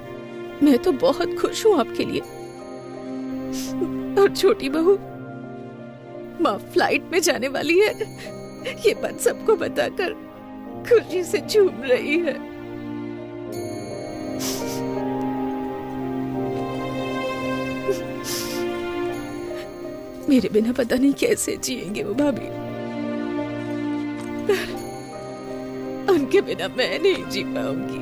Speaker 8: मैं तो बहुत खुश हूँ आपके लिए। और छोटी बहू, माँ फ्लाइट में जाने वाली है, ये बात सबको बताकर खुशी से झूम रही है। मेरे बिना पता नहीं कैसे जिएंगे वो भाभी, उनके बिना मैं नहीं जी पाऊंगी।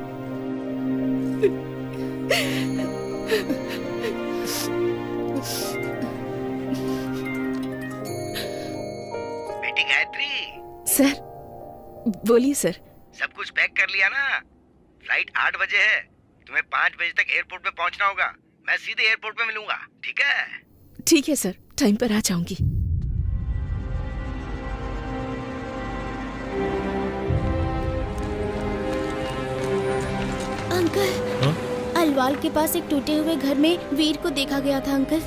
Speaker 11: बेटी गायत्री।
Speaker 8: सर, बोलिए सर।
Speaker 11: सब कुछ पैक कर लिया ना? फ्लाइट 8 बजे है, तुम्हें 5 बजे तक एयरपोर्ट पे पहुंचना होगा। मैं सीधे एयरपोर्ट पे मिलूंगा, ठीक है?
Speaker 8: ठीक है सर, टाइम पर आ जाऊंगी।
Speaker 19: अंकल, अलवाल के पास एक टूटे हुए घर में वीर को देखा गया था अंकल।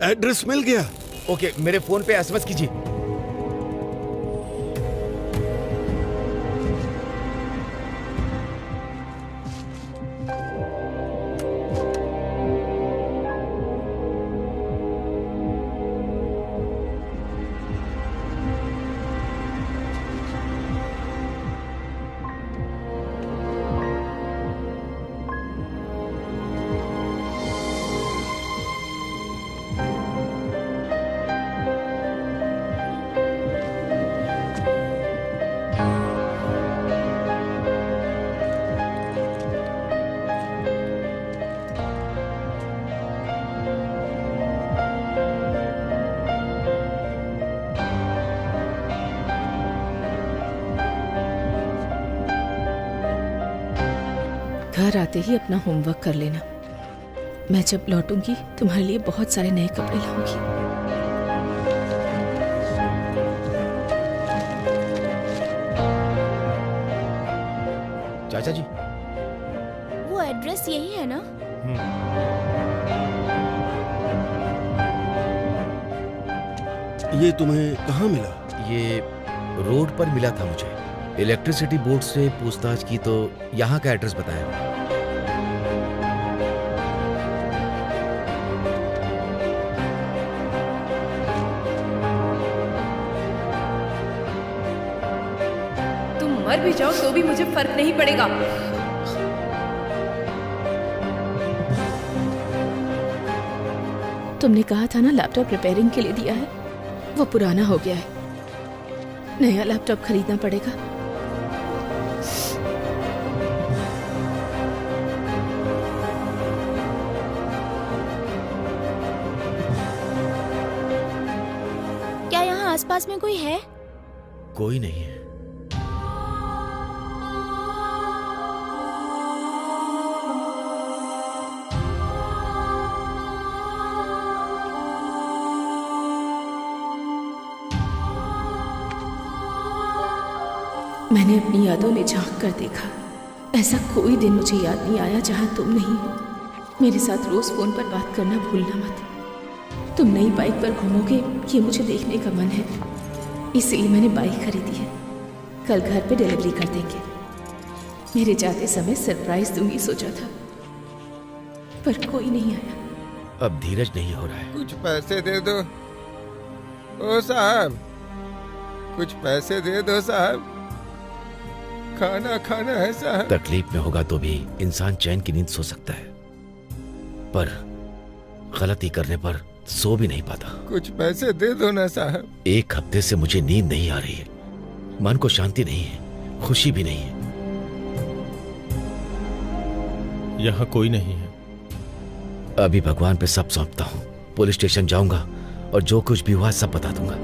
Speaker 5: एड्रेस मिल गया।
Speaker 12: ओके, मेरे फोन पे एसएमएस कीजिए।
Speaker 8: घर आते ही अपना होमवर्क कर लेना। मैं जब लौटूंगी तुम्हारे लिए बहुत सारे नए कपड़े लाऊंगी।
Speaker 12: चाचा जी,
Speaker 19: वो एड्रेस यही है ना?
Speaker 5: ये तुम्हें कहाँ मिला?
Speaker 12: ये रोड पर मिला था मुझे। इलेक्ट्रिसिटी बोर्ड से पूछताछ की तो यहाँ का एड्रेस बताया।
Speaker 1: तुम मर भी जाओ तो भी मुझे फर्क नहीं पड़ेगा।
Speaker 8: तुमने कहा था ना लैपटॉप रिपेयरिंग के लिए दिया है, वो पुराना हो गया है, नया लैपटॉप खरीदना पड़ेगा।
Speaker 19: क्या यहाँ आसपास में कोई है?
Speaker 12: कोई नहीं है।
Speaker 8: मैंने अपनी यादों में झांक कर देखा, ऐसा कोई दिन मुझे याद नहीं आया जहां तुम नहीं हो। मेरे साथ रोज फोन पर बात करना भूलना मत। तुम नई बाइक पर घूमोगे ये मुझे देखने का मन है, इसलिए मैंने बाइक खरीदी है। कल घर पे डिलीवरी कर देंगे। मेरे जाते समय सरप्राइज दूंगी सोचा था, पर कोई नहीं आया।
Speaker 12: अब धीरज नहीं हो रहा है।
Speaker 21: कुछ पैसे दे दो ओ साहब, कुछ पैसे दे दो साहब, खाना खाना है साहब।
Speaker 12: तकलीफ में होगा तो भी इंसान चैन की नींद सो सकता है, पर गलती करने पर सो भी नहीं पाता।
Speaker 21: कुछ पैसे दे दो ना साहब।
Speaker 12: 1 हफ्ते से मुझे नींद नहीं आ रही है, मन को शांति नहीं है, खुशी भी नहीं है।
Speaker 15: यहाँ कोई नहीं है।
Speaker 12: अभी भगवान पे सब सौंपता हूँ। पुलिस स्टेशन जाऊंगा और जो कुछ भी हुआ सब बता दूंगा।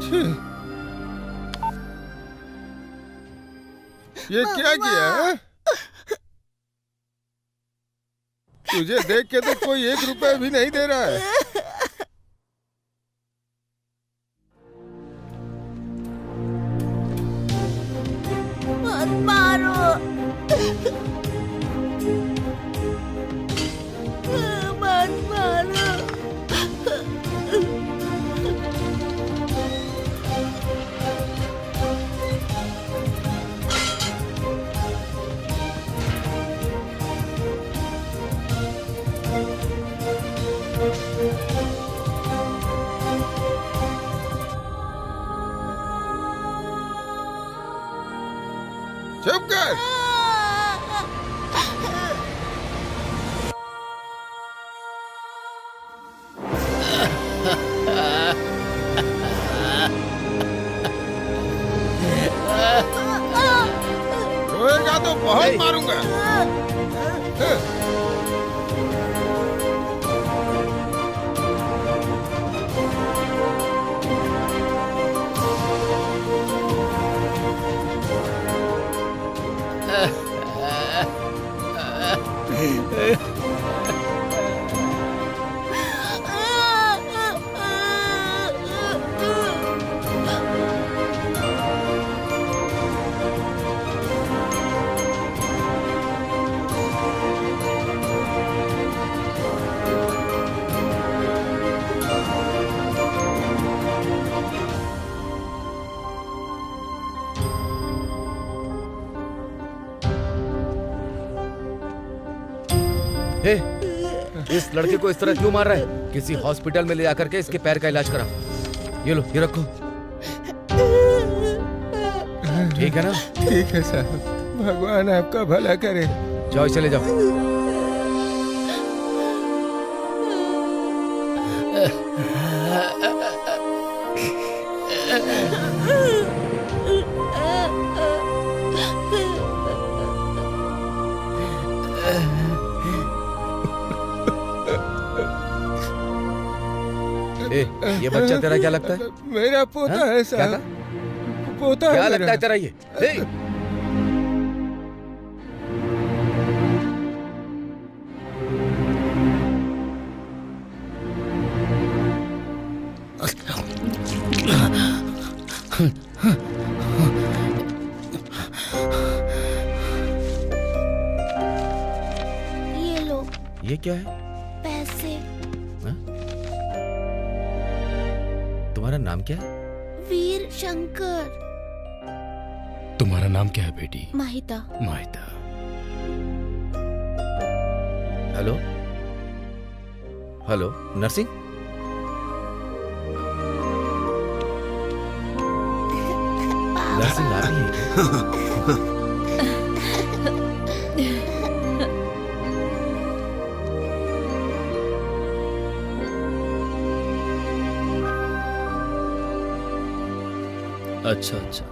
Speaker 21: ये क्या किया है? तुझे देख के तो कोई 1 रुपए भी नहीं दे रहा है।
Speaker 7: मत मारो, मत मारो।
Speaker 21: चुप कर। रोएगा तो बहुत मारूंगा।
Speaker 12: हे, इस लड़के को इस तरह क्यों मार रहा है? किसी हॉस्पिटल में ले जाकर के इसके पैर का इलाज करा। ये लो, ये रखो। ठीक है ना?
Speaker 21: ठीक है साहब, भगवान आपका भला करे।
Speaker 12: जाओ, चले जाओ। ये बच्चा तेरा क्या लगता है?
Speaker 21: मेरा पोता है साहब। पोता
Speaker 12: क्या
Speaker 21: है
Speaker 12: लगता है तेरा ये?
Speaker 16: ये लो
Speaker 12: ये क्या है?
Speaker 16: पैसे।
Speaker 12: तुम्हारा नाम क्या है?
Speaker 16: वीर शंकर।
Speaker 2: तुम्हारा नाम क्या है बेटी?
Speaker 16: Mahita.
Speaker 2: Mahita.
Speaker 12: Hello hello, nursing. Nursing आप ही हैं?
Speaker 13: अच्छा अच्छा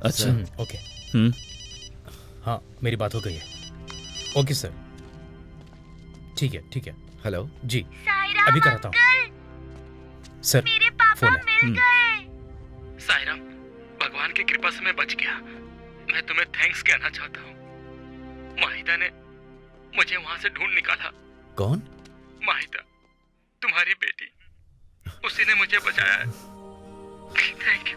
Speaker 13: अच्छा।
Speaker 2: ओके। हाँ, मेरी बात हो गई है। ओके सर, ठीक है ठीक है।
Speaker 12: हेलो
Speaker 2: जी, अभी कराता हूँ सर।
Speaker 4: मेरे पापा
Speaker 2: फोन है।
Speaker 4: मिल गए।
Speaker 2: साईराम, भगवान की कृपा से मैं बच गया। मैं तुम्हें थैंक्स कहना चाहता हूँ। माहिदा ने मुझे वहां से ढूंढ निकाला।
Speaker 12: कौन?
Speaker 2: माहिदा, तुम्हारी बेटी। उसी ने मुझे बचाया है। Thank you.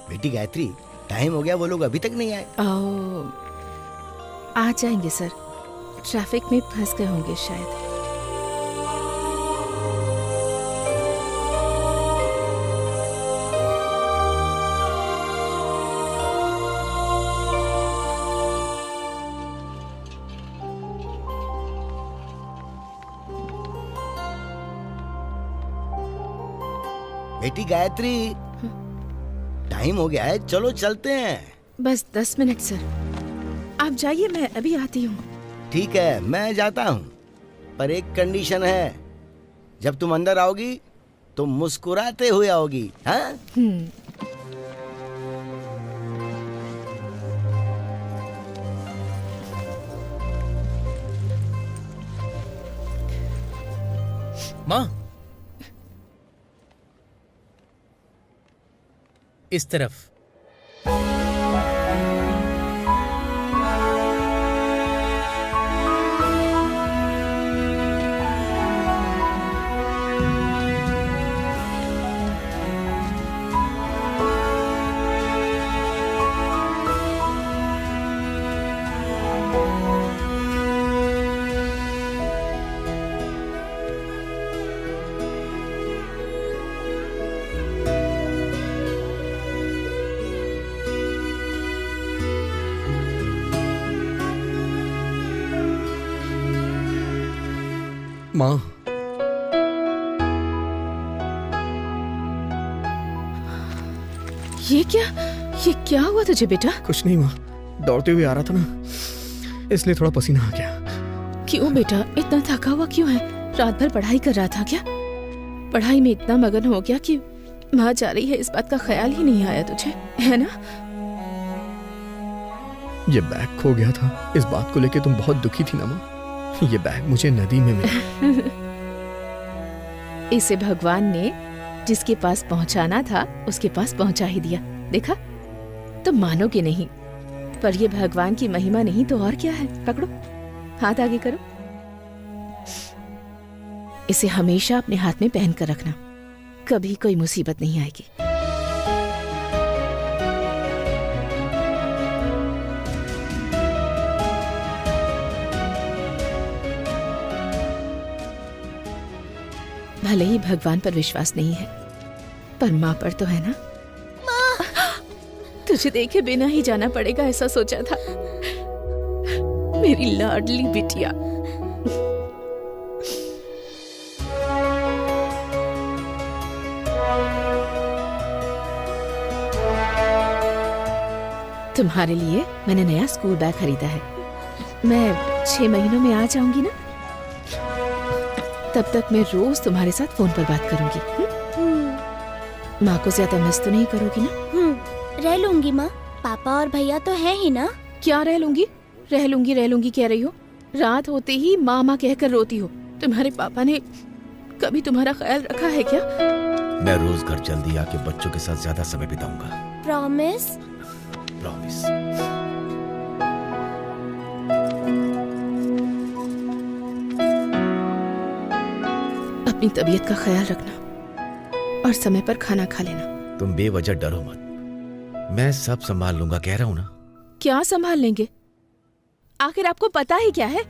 Speaker 11: बेटी गायत्री, टाइम हो गया, वो लोग अभी तक नहीं आए।
Speaker 3: आ जाएंगे सर, ट्रैफिक में फंस गए होंगे शायद।
Speaker 11: बेटी गायत्री, टाइम हो गया है, चलो चलते हैं।
Speaker 8: बस 10 मिनट सर, आप जाइए, मैं अभी आती हूँ।
Speaker 11: ठीक है, मैं जाता हूँ, पर एक कंडीशन है, जब तुम अंदर आओगी तो मुस्कुराते हुए आओगी। हाँ?
Speaker 14: माँ, इस तरफ।
Speaker 17: माँ,
Speaker 8: ये क्या हुआ तुझे बेटा?
Speaker 17: कुछ नहीं माँ, दौड़ते हुए आ रहा था ना, इसलिए थोड़ा पसीना आ गया।
Speaker 8: क्यों बेटा, इतना थका हुआ क्यों है? रात भर पढ़ाई कर रहा था क्या? पढ़ाई में इतना मगन हो गया कि माँ जा रही है इस बात का ख्याल ही नहीं आया तुझे, है ना?
Speaker 17: ये बैग खो गया था, इस बात को लेके तुम बहुत दुखी थी ना माँ। ये बैग मुझे नदी में मिला।
Speaker 8: इसे भगवान ने जिसके पास पहुंचाना था उसके पास पहुंचा ही दिया। देखा, तुम मानोगे नहीं, पर ये भगवान की महिमा नहीं तो और क्या है। पकड़ो, हाथ आगे करो। इसे हमेशा अपने हाथ में पहन कर रखना, कभी कोई मुसीबत नहीं आएगी। भले ही भगवान पर विश्वास नहीं है, पर माँ पर तो है ना। तुझे देखे बिना ही जाना पड़ेगा ऐसा सोचा था, मेरी लाडली बिटिया। तुम्हारे लिए मैंने नया स्कूल बैग खरीदा है। मैं 6 महीनों में आ जाऊंगी ना, तब तक मैं रोज तुम्हारे साथ फोन पर बात करूंगी। माँ को ज्यादा मिस तो नहीं करोगी ना?
Speaker 19: रह लूंगी माँ, पापा और भैया तो है ही ना।
Speaker 8: क्या रह लूंगी? रह लूंगी कह रही हो? रात होते ही माँ माँ कहकर रोती हो। तुम्हारे पापा ने कभी तुम्हारा ख्याल रखा है क्या?
Speaker 12: मैं रोज घर जल्दी आके बच्चों के साथ ज्यादा समय बिताऊंगा।
Speaker 19: प्रॉमिस?
Speaker 12: प्रॉमिस।
Speaker 8: अपनी तबीयत का ख्याल रखना और समय पर खाना खा लेना।
Speaker 12: तुम बेवजह डरो मत, मैं सब संभाल लूंगा, कह रहा हूं ना।
Speaker 8: क्या संभाल लेंगे? आखिर आपको पता ही क्या है?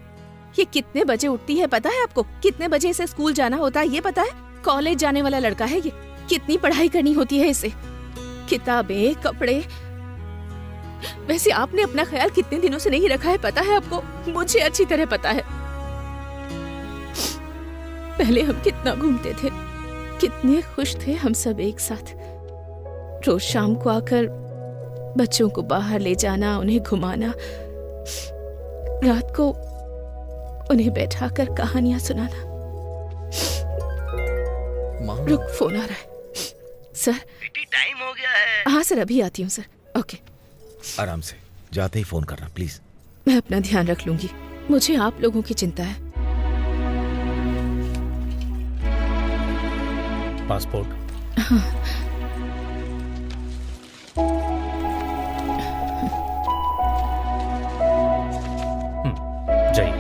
Speaker 8: ये कितने बजे उठती है पता है आपको? कितने बजे इसे स्कूल जाना होता है ये पता है? कॉलेज जाने वाला लड़का है ये, कितनी पढ़ाई करनी होती है इसे, किताबें, कपड़े। वैसे आपने अपना ख्याल कितने दिनों से नहीं रखा है पता है आपको? मुझे अच्छी तरह पता है। पहले हम कितना घूमते थे, कितने खुश थे हम सब एक साथ। रोज शाम को आकर बच्चों को बाहर ले जाना, उन्हें घुमाना, रात को उन्हें बैठाकर कहानियां सुनाना। रुक, फोन आ रहा है। सर,
Speaker 11: बेटी टाइम हो गया है।
Speaker 8: हाँ सर, अभी आती हूँ सर। ओके।
Speaker 12: आराम से, जाते ही फोन करना प्लीज।
Speaker 8: मैं अपना ध्यान रख लूंगी, मुझे आप लोगों की चिंता है।
Speaker 13: पासपोर्ट।
Speaker 8: हाँ।
Speaker 13: जाइए।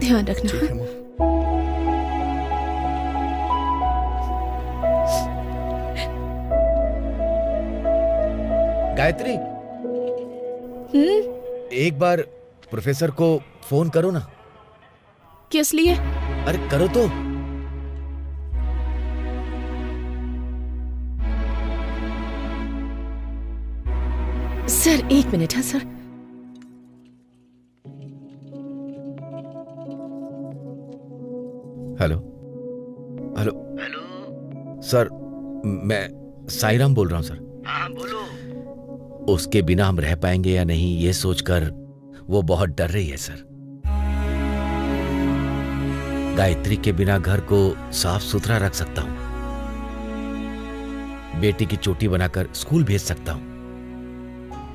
Speaker 8: ध्यान रखना।
Speaker 12: गायत्री, एक बार प्रोफेसर को फोन करो ना।
Speaker 8: किस लिए?
Speaker 12: अरे करो तो।
Speaker 8: Sir 1 minute. हाँ सर।
Speaker 12: हेलो। सर, मैं साईराम बोल रहा हूँ सर।
Speaker 11: हाँ बोलो।
Speaker 12: उसके बिना हम रह पाएंगे या नहीं ये सोचकर वो बहुत डर रही है सर। गायत्री के बिना घर को साफ सुथरा रख सकता हूं, बेटी की चोटी बनाकर स्कूल भेज सकता हूं,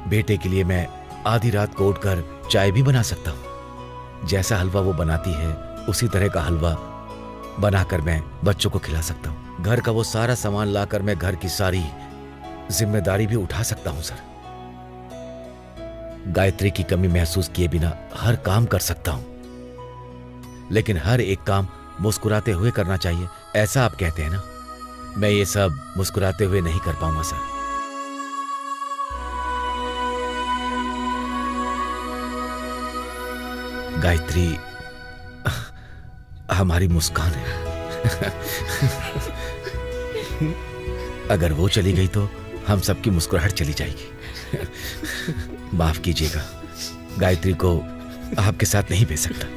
Speaker 12: बेटे के लिए मैं आधी रात को उठकर चाय भी बना सकता हूं। जैसा हलवा वो बनाती है उसी तरह का हलवा बनाकर मैं बच्चों को खिला सकता हूं। घर का वो सारा सामान लाकर मैं घर की सारी जिम्मेदारी भी उठा सकता हूं सर। गायत्री की कमी महसूस किए बिना हर काम कर सकता हूं, लेकिन हर एक काम मुस्कुराते हुए करना चाहिए, ऐसा आप कहते हैं ना। मैं ये सब मुस्कुराते हुए नहीं कर पाऊंगा सर। गायत्री हमारी मुस्कान है। अगर वो चली गई तो हम सबकी मुस्कुराहट चली जाएगी। माफ कीजिएगा, गायत्री को आपके साथ नहीं भेज सकता।